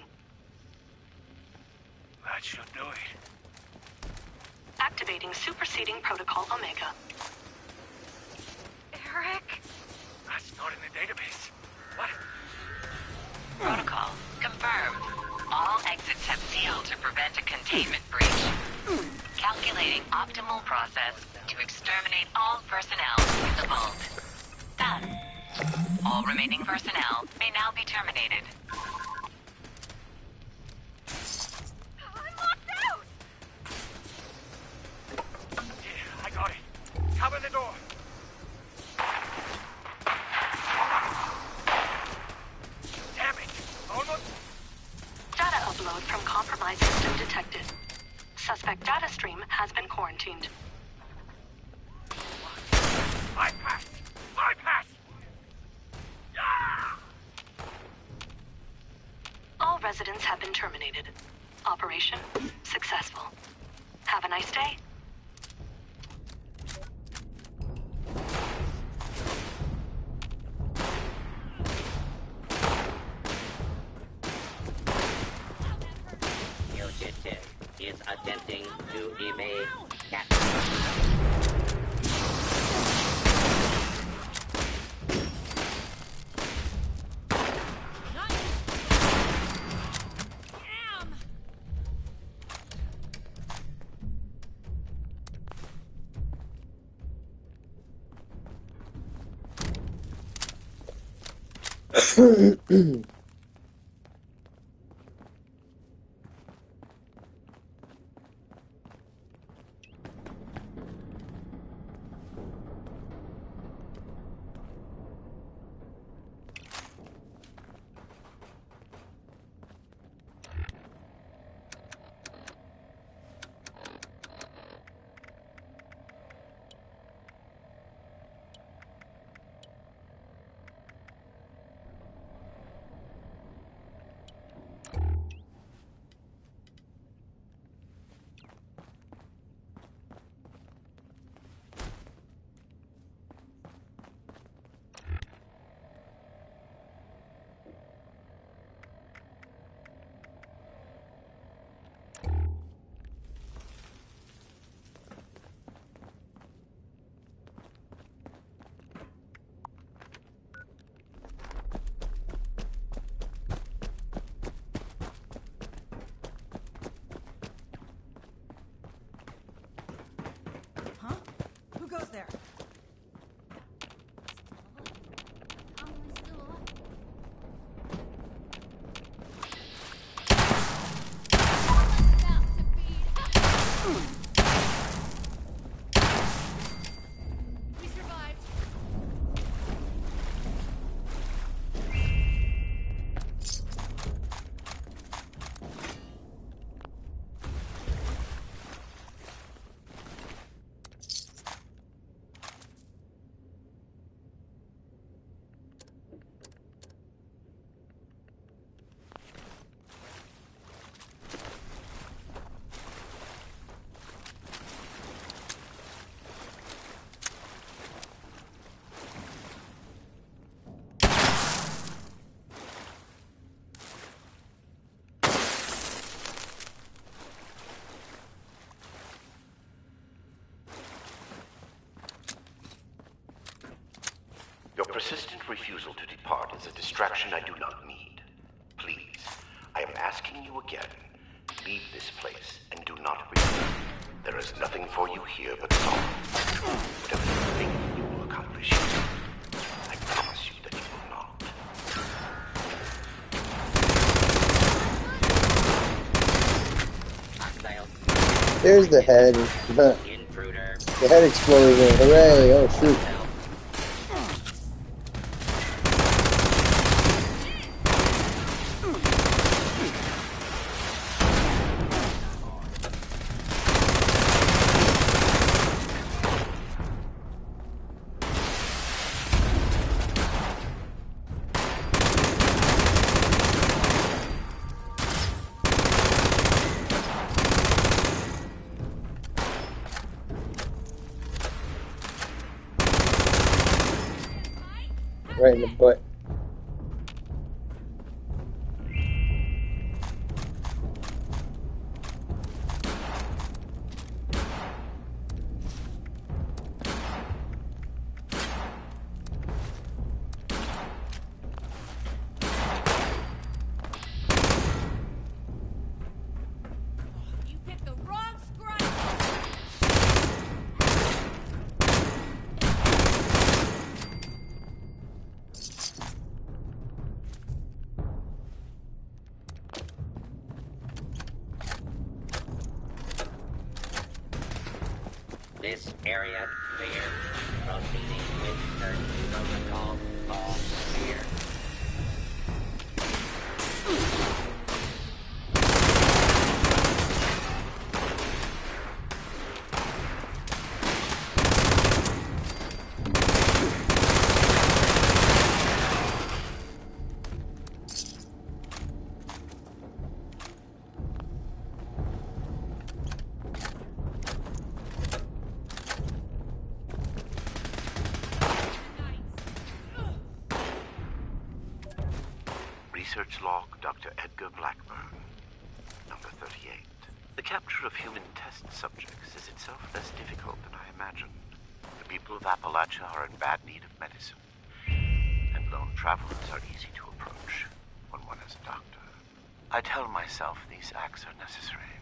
That should do it. Activating superseding protocol Omega. Eric? That's not in the database. What? Protocol confirmed. All exits have sealed to prevent a containment breach. Calculating optimal process to exterminate all personnel in the vault. Done. All remaining personnel may now be terminated. I'm locked out! Yeah, I got it. Cover the door. Damn it. Almost. Data upload from compromised system detected. Suspect data stream has been quarantined. Bypass! Bypass! Yeah! All residents have been terminated. Operation successful. Have a nice day. Fugitive is attempting to evade capture. Who goes there? We survived. Your persistent refusal to depart is a distraction I do not need. Please, I am asking you again, leave this place and do not return. There is nothing for you here but sorrow. Whatever you think you will accomplish here, I promise you that you will not. There's the head. The head explosion. Hooray! Oh shoot. Right in the butt. this area clear. Proceeding with certain protocol. All clear. Research log, Dr. Edgar Blackburn, number 38. The capture of human test subjects is itself less difficult than I imagined. The people of Appalachia are in bad need of medicine, and lone travelers are easy to approach when one is a doctor. I tell myself these acts are necessary,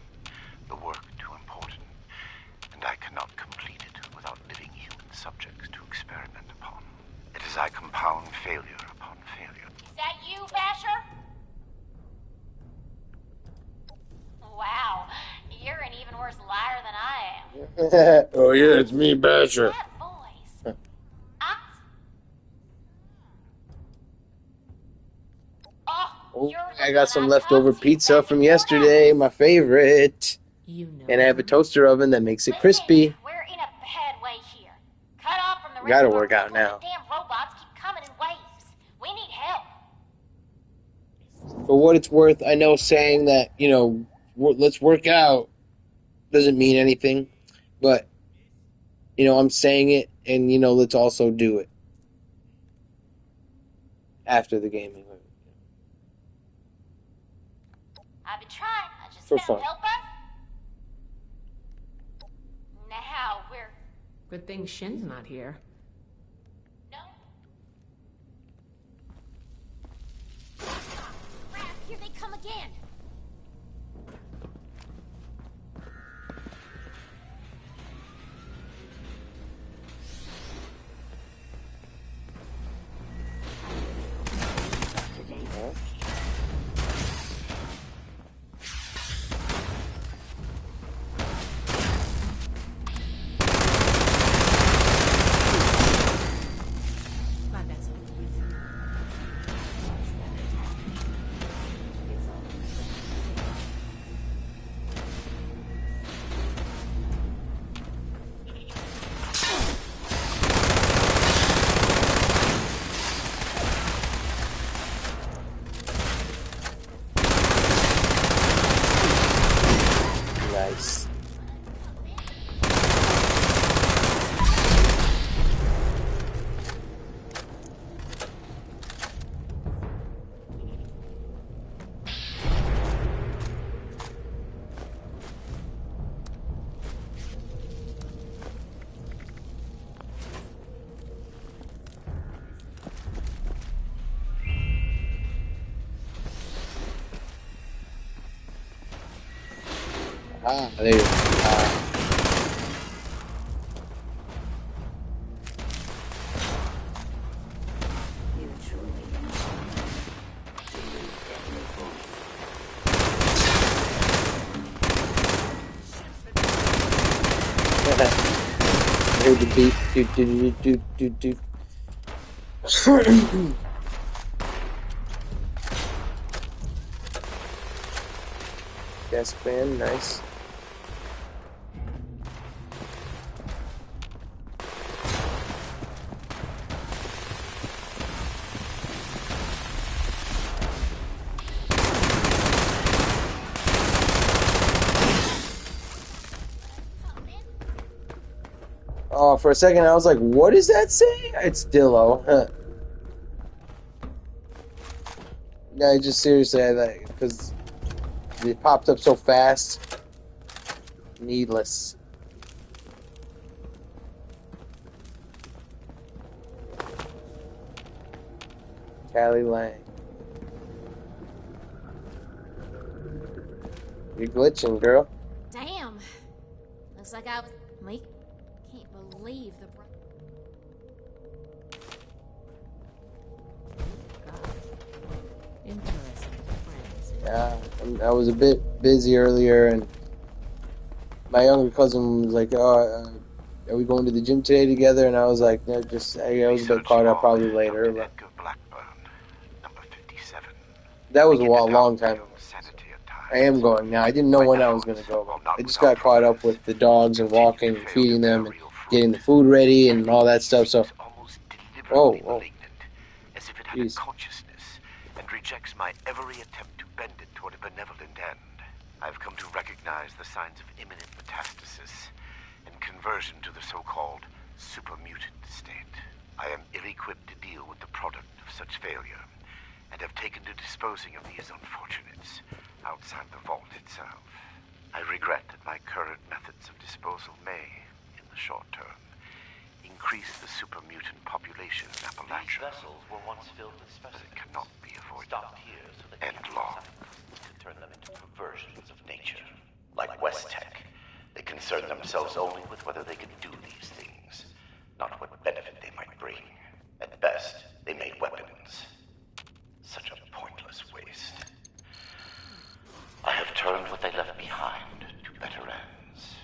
the work too important, and I cannot complete it without living human subjects to experiment upon. It is I compound failure upon failure. Is that you, Basher? Wow, you're an even worse liar than I am. Oh yeah, it's me, Basher. That voice. Oh, I got some leftover pizza from yesterday, my favorite. And I have a toaster oven that makes it crispy. We're in a bad way here. Cut off from the rest Gotta of our work out people, now. the damn robots keep coming in waves. We need help. For what it's worth, I know saying that, you know, let's work out doesn't mean anything. But, you know, I'm saying it, and, you know, let's also do it. After the gaming. I've been trying. I just For found fun. help us. Now we're Good thing Shin's not here. crap. Here they come again. Glad that's over with. Nice. Ah, there you go. I heard the beat. Do, do, do, do, do, do. Gas band, nice. Oh, for a second I was like, what does that say? It's Dillo. Huh. Yeah, just seriously, I like, because it popped up so fast. Needless. Callie Lang. You're glitching, girl. Damn. Looks like I was. Mike, can't believe the. Interesting. Yeah, I was a bit busy earlier, and my younger cousin was like, "Oh, are we going to the gym today together? And I was like, no, just I was a bit caught up, probably later. But Edgar Blackburn, number 57. that was a long time ago. I am going now. I didn't know when I was going to go. But I just got caught up with the dogs and walking and feeding them and getting the food ready and all that stuff. So, whoa. As if it had a consciousness and rejects my every attempt to bend it toward a benevolent end. I've come to recognize the signs of imminent metastasis and conversion to the so-called super-mutant state. I am ill-equipped to deal with the product of such failure, and have taken to disposing of these unfortunates outside the vault itself. I regret that my current methods of disposal may, in the short term, increase the super-mutant population in Appalachia. These vessels were once filled with specimens. But it cannot be avoided. Stopped here so they End law. to turn them into perversions of nature. Like West Tech, they concern themselves only with whether they can do these things, not what benefit they might bring. At best, they made weapons. Such a pointless waste. I have turned what they left behind to better ends.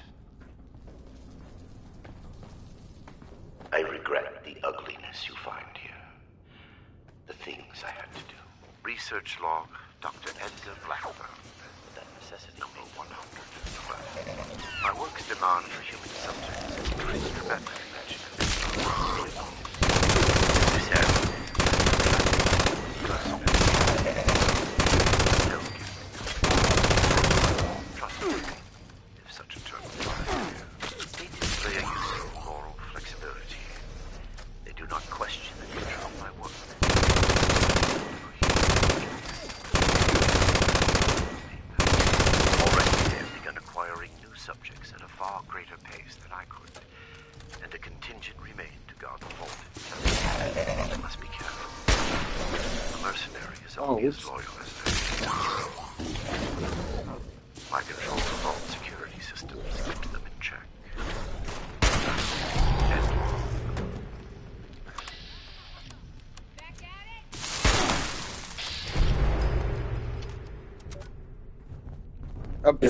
I regret the ugliness you find here. The things I had to do. Research log, Dr. Edgar Blackburn. That necessity Number 112. My work's demand for human subjects has increased dramatically. This area. Trust me, if such a term applies here. They display a useful moral flexibility. They do not question the nature of my work. Already they have begun acquiring new subjects at a far greater pace than I could, and a contingent remained to guard the vault itself. I must be careful. A mercenary is only as loyal as their leader. My control of vault security systems kept them in check. Up.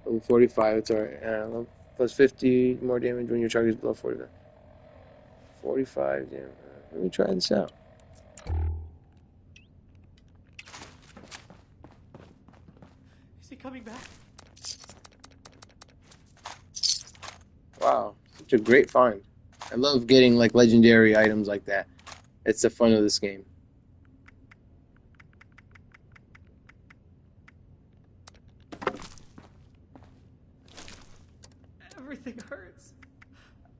Level 45, it's alright. Plus 50 more damage when your target is below 45. 45 damage. Let me try this out. Is he coming back? Wow, such a great find. I love getting like legendary items like that. It's the fun of this game. Everything hurts.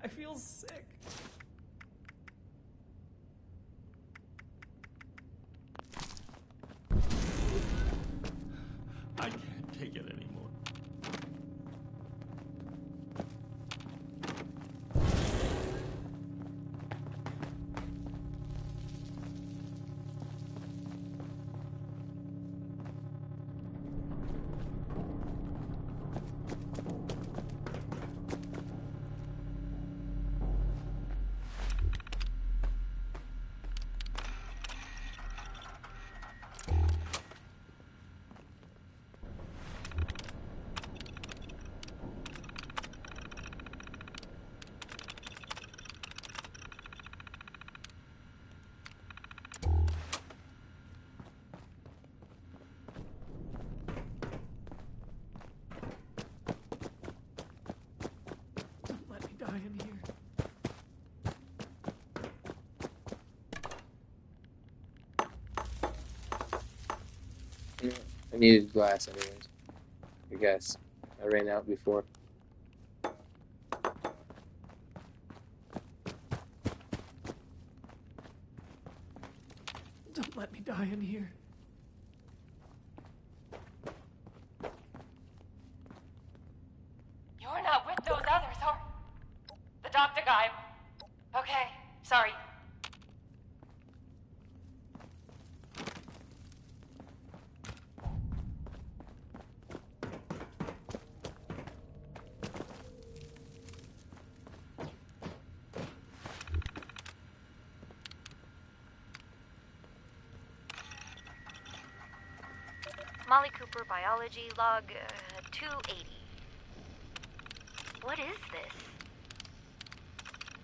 I feel sick. I can't take it anymore. Die in here. I needed glass anyways. I guess. I ran out before. Don't let me die in here. You're not with those others, are the doctor guy? Okay, sorry. Molly Cooper, biology, log 280. What is this?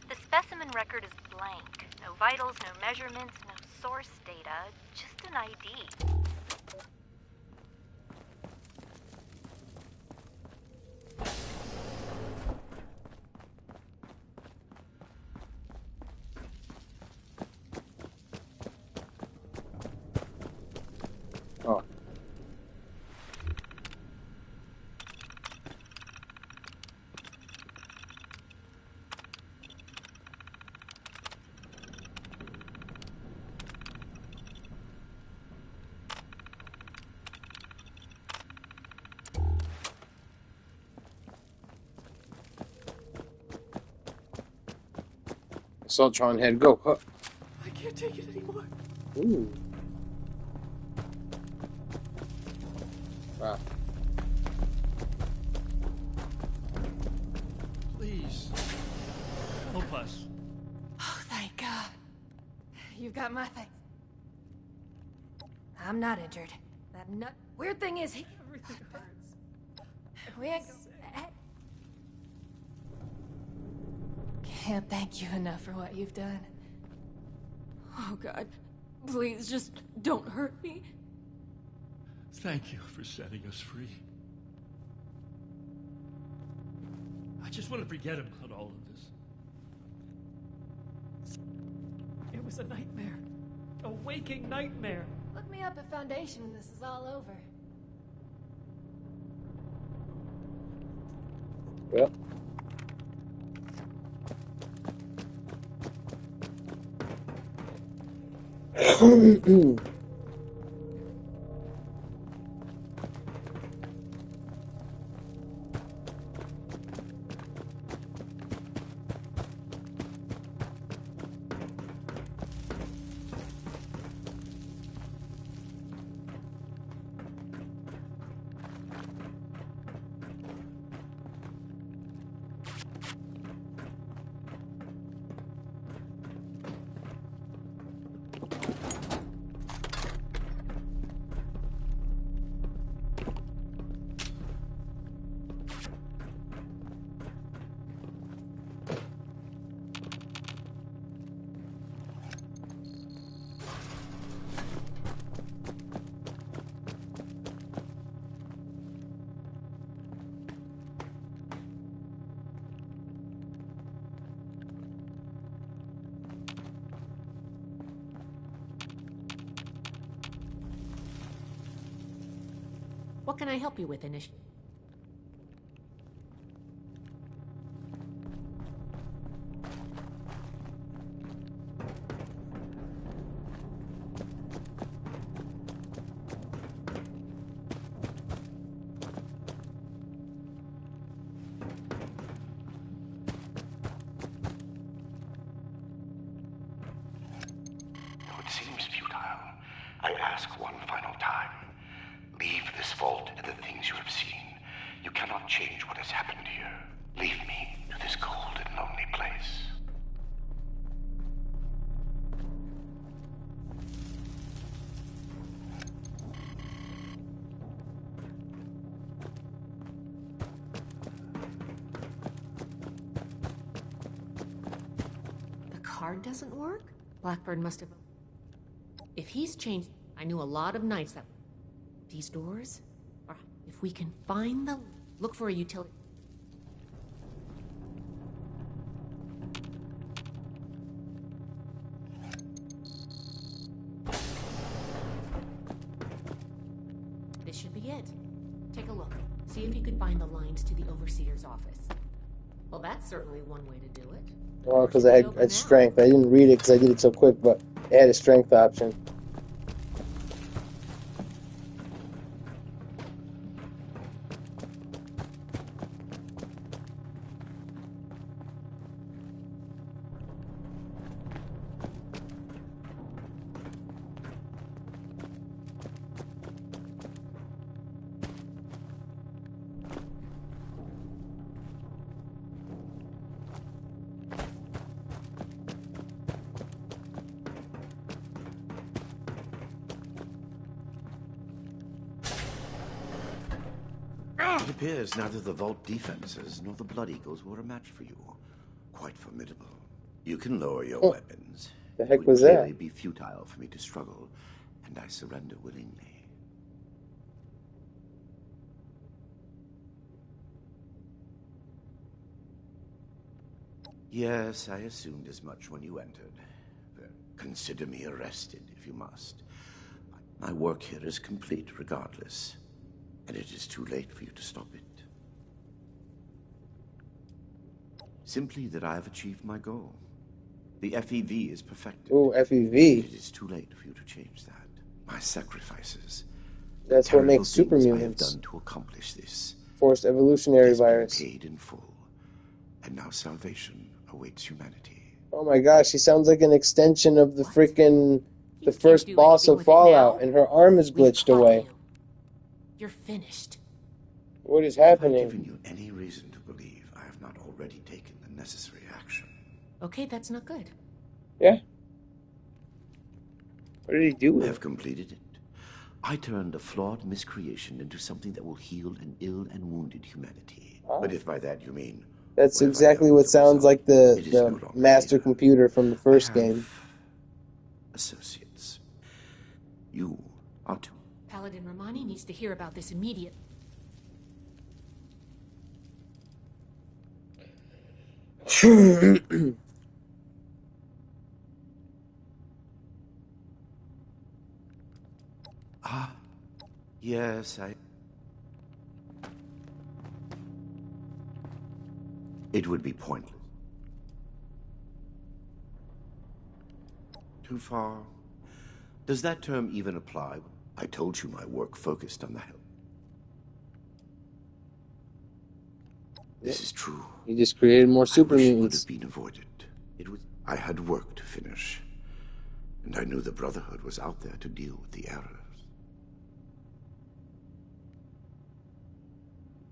The specimen record is blank. No vitals, no measurements, no source data, just an ID. Oh. Assaultron head, go. Huh. I can't take it anymore. Ooh. Wow. Please. Help us. Oh, thank God. You've got my thanks. I'm not injured. That nut. Weird thing is, Everything hurts. we ain't. Can't thank you enough for what you've done. Oh, God. Please, just don't hurt me. Thank you for setting us free. I just want to forget about all of this. It was a nightmare. A waking nightmare. Look me up at Foundation when this is all over. Well. What can I help you with, Inish? Though it seems futile, I ask one final time. Leave this vault and the things you have seen. You cannot change what has happened here. Leave me to this cold and lonely place. The card doesn't work? Blackburn must have... If he's changed... I knew a lot of nights that... These doors? Or if we can find the... Look for a utility... This should be it. Take a look. See if you could find the lines to the Overseer's office. Well, that's certainly one way to do it. Well, because I had strength. I didn't read it because I did it so quick, but it had a strength option. It appears neither the Vault defenses nor the Blood Eagles were a match for you. Quite formidable. You can lower your weapons. The heck It was would that? clearly be futile for me to struggle, and I surrender willingly. Yes, I assumed as much when you entered. Consider me arrested, if you must. My work here is complete regardless, and it is too late for you to stop it. Simply that I have achieved my goal. The FEV is perfected. Ooh, FEV. It is too late for you to change that. My sacrifices. That's what makes super I have mutants. done to accomplish this. Forced evolutionary Has been virus. paid in full, and now salvation awaits humanity. Oh my gosh, she sounds like an extension of the freaking the first boss of Fallout, and her arm is glitched away. You're finished. What is Have I happening? given you any reason to believe I have not already taken the necessary action? Okay, that's not good. Yeah. What did he do? I have completed it. I turned a flawed miscreation into something that will heal an ill and wounded humanity. Oh. But if by that you mean That's exactly what sounds like the master computer from the first game. associates, you are to... Paladin Romani needs to hear about this immediately. Ah, yes, It would be pointless. Too far? Does that term even apply? I told you my work focused on the help. This is true. He just created more super I wish mutants. it could have been avoided. I had work to finish, and I knew the Brotherhood was out there to deal with the errors.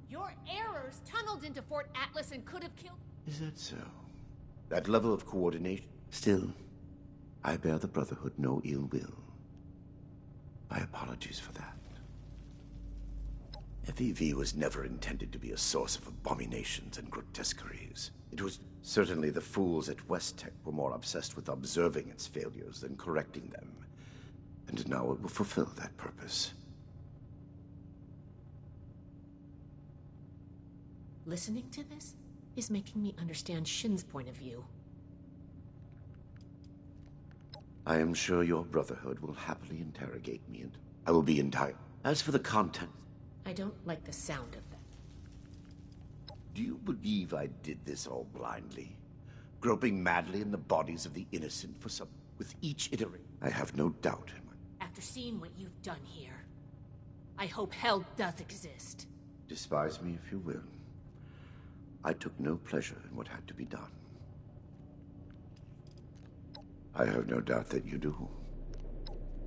Your errors tunneled into Fort Atlas and could have killed... Is that so? That level of coordination? Still, I bear the Brotherhood no ill will. My apologies for that. FEV was never intended to be a source of abominations and grotesqueries. It was certainly the fools at West Tech were more obsessed with observing its failures than correcting them. And now it will fulfill that purpose. Listening to this is making me understand Shin's point of view. I am sure your Brotherhood will happily interrogate me, and I will be entire. As for the content... I don't like the sound of that. Do you believe I did this all blindly? Groping madly in the bodies of the innocent for some... With each iteration, I have no doubt in my... After seeing what you've done here, I hope hell does exist. Despise me if you will. I took no pleasure in what had to be done. I have no doubt that you do.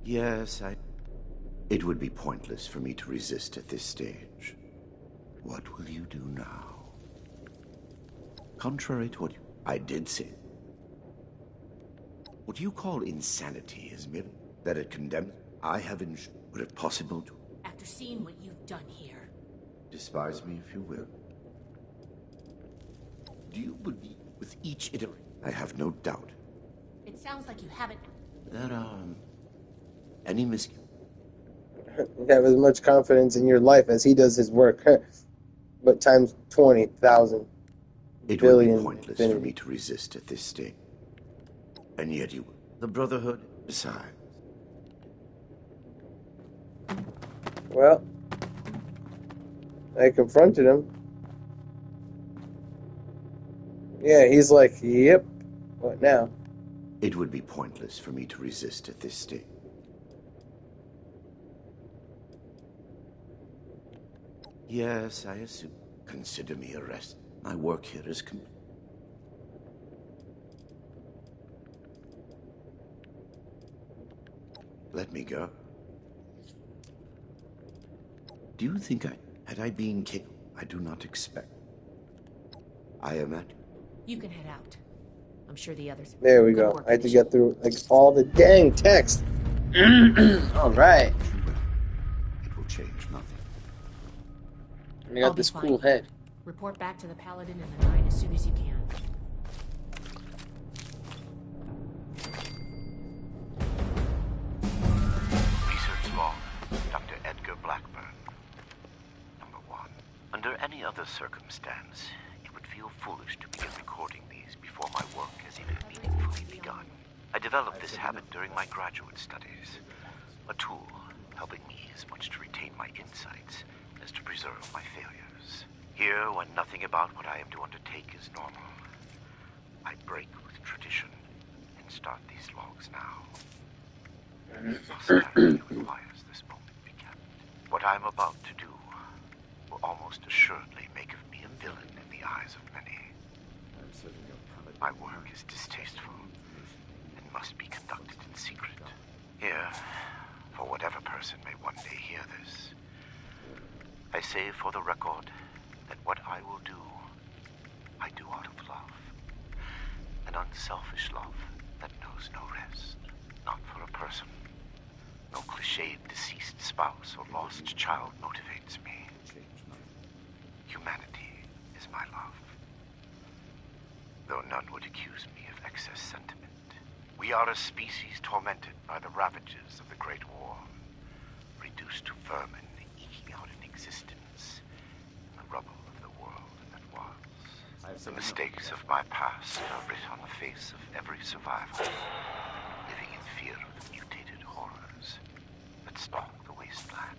Yes, It would be pointless for me to resist at this stage. What will you do now? Contrary to what I did say, what you call insanity is merely that it condemns. I have ensured. Would it possible to... After seeing what you've done here... Despise me if you will. Do you believe with each iteration? I have no doubt. It sounds like you haven't... That, any You have as much confidence in your life as he does his work, but times 20,000 It would billion. be pointless for me to resist at this stage. And yet you... The Brotherhood, besides... Well, I confronted him. Yeah, he's like, yep. What now? It would be pointless for me to resist at this stage. Yes, I assume. Consider me arrested. My work here is complete. Let me go. Do you think had I been capable? I do not expect. I am at... You can head out. I'm sure the others... There we go. I had to get through like all the dang text. All right. It will change nothing. And I got this cool head. Report back to the Paladin and the Nine as soon as you can. Research log, Dr. Edgar Blackburn. Number 1. Under any other circumstance, it would feel foolish to begin recording these before my work has even meaningfully begun. I developed this habit during my graduate studies, a tool helping me as much to retain my insights as to preserve my failures. Here, when nothing about what I am to undertake is normal, I break with tradition and start these logs now. Posterity requires this moment be kept. What I am about to do will almost assuredly make of me a villain in the eyes of many. My work is distasteful and must be conducted in secret. Here, for whatever person may one day hear this, I say for the record that what I will do, I do out of love. An unselfish love that knows no rest. Not for a person. No cliched deceased spouse or lost child motivates me. Humanity is my love. Though none would accuse me of excess sentiment. We are a species tormented by the ravages of the Great War. Reduced to vermin, eking out an existence in the rubble of the world that was. The mistakes of my past are writ on the face of every survivor, living in fear of the mutated horrors that stalk the wasteland.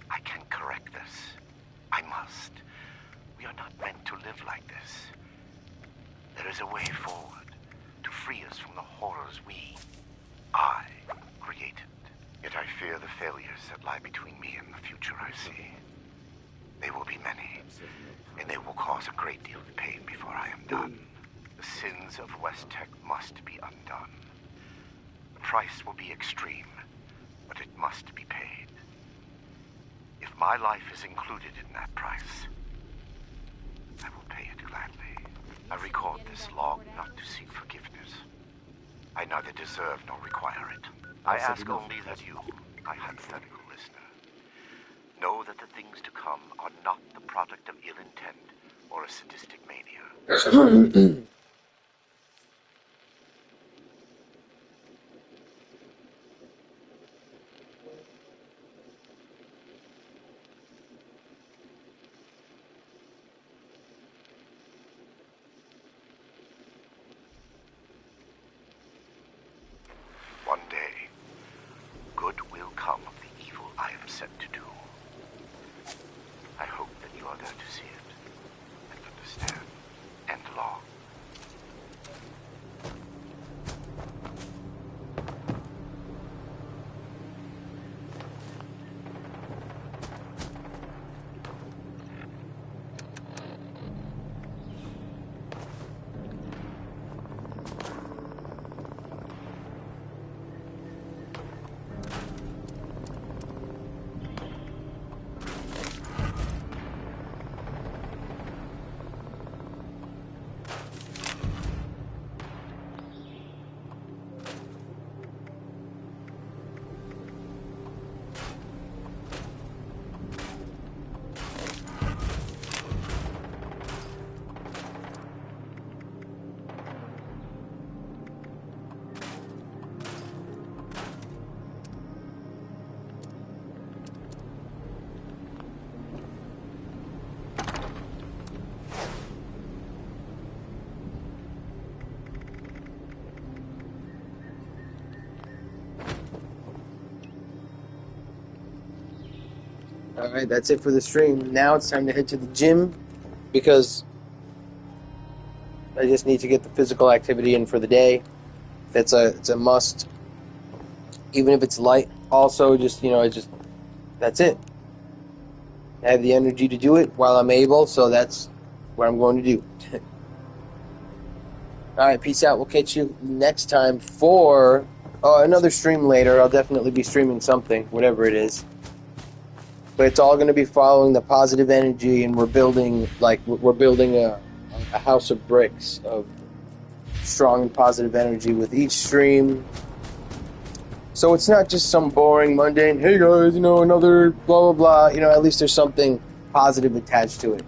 I can correct this. I must. We are not meant to live like this. There is a way forward to free us from the horrors I created. Yet I fear the failures that lie between me and the future I see. They will be many, and they will cause a great deal of pain before I am done. The sins of West Tech must be undone. The price will be extreme, but it must be paid. If my life is included in that price, I will pay it gladly. I record this log not to seek forgiveness. I neither deserve nor require it. I ask only that you, my hypothetical listener, know that the things to come are not the product of ill intent or a sadistic mania. One day, good will come of the evil I am set to do. I hope that you are there to see it, and understand, and long. Alright, that's it for the stream. Now it's time to head to the gym because I just need to get the physical activity in for the day. It's a must. Even if it's light, also that's it. I have the energy to do it while I'm able, so that's what I'm going to do. Alright, peace out. We'll catch you next time for another stream later. I'll definitely be streaming something, whatever it is. But it's all going to be following the positive energy, and we're building a house of bricks of strong and positive energy with each stream. So it's not just some boring, mundane, hey guys, another blah blah blah. At least there's something positive attached to it.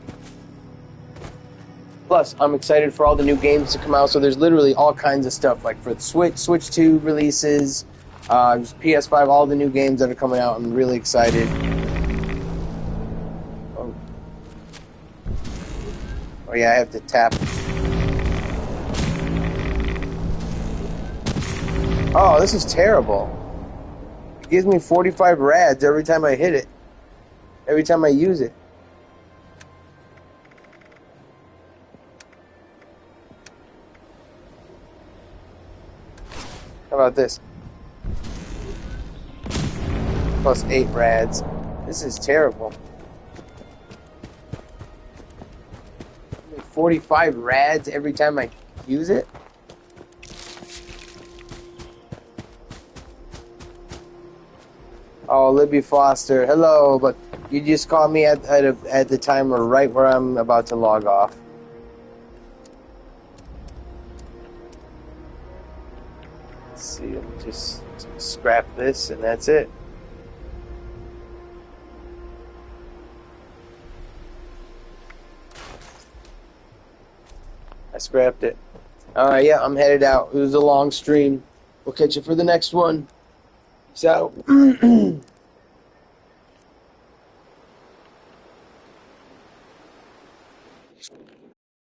Plus, I'm excited for all the new games to come out. So there's literally all kinds of stuff, like for the Switch 2 releases, PS5, all the new games that are coming out. I'm really excited. Oh yeah, I have to tap. Oh, this is terrible. It gives me 45 rads every time I hit it. Every time I use it. How about this? Plus 8 rads. This is terrible. 45 rads every time I use it? Oh, Libby Foster, hello, but you just called me at the time or right where I'm about to log off. Let's see, I'll just scrap this and that's it. I scrapped it. Alright, yeah, I'm headed out. It was a long stream. We'll catch you for the next one. Peace out.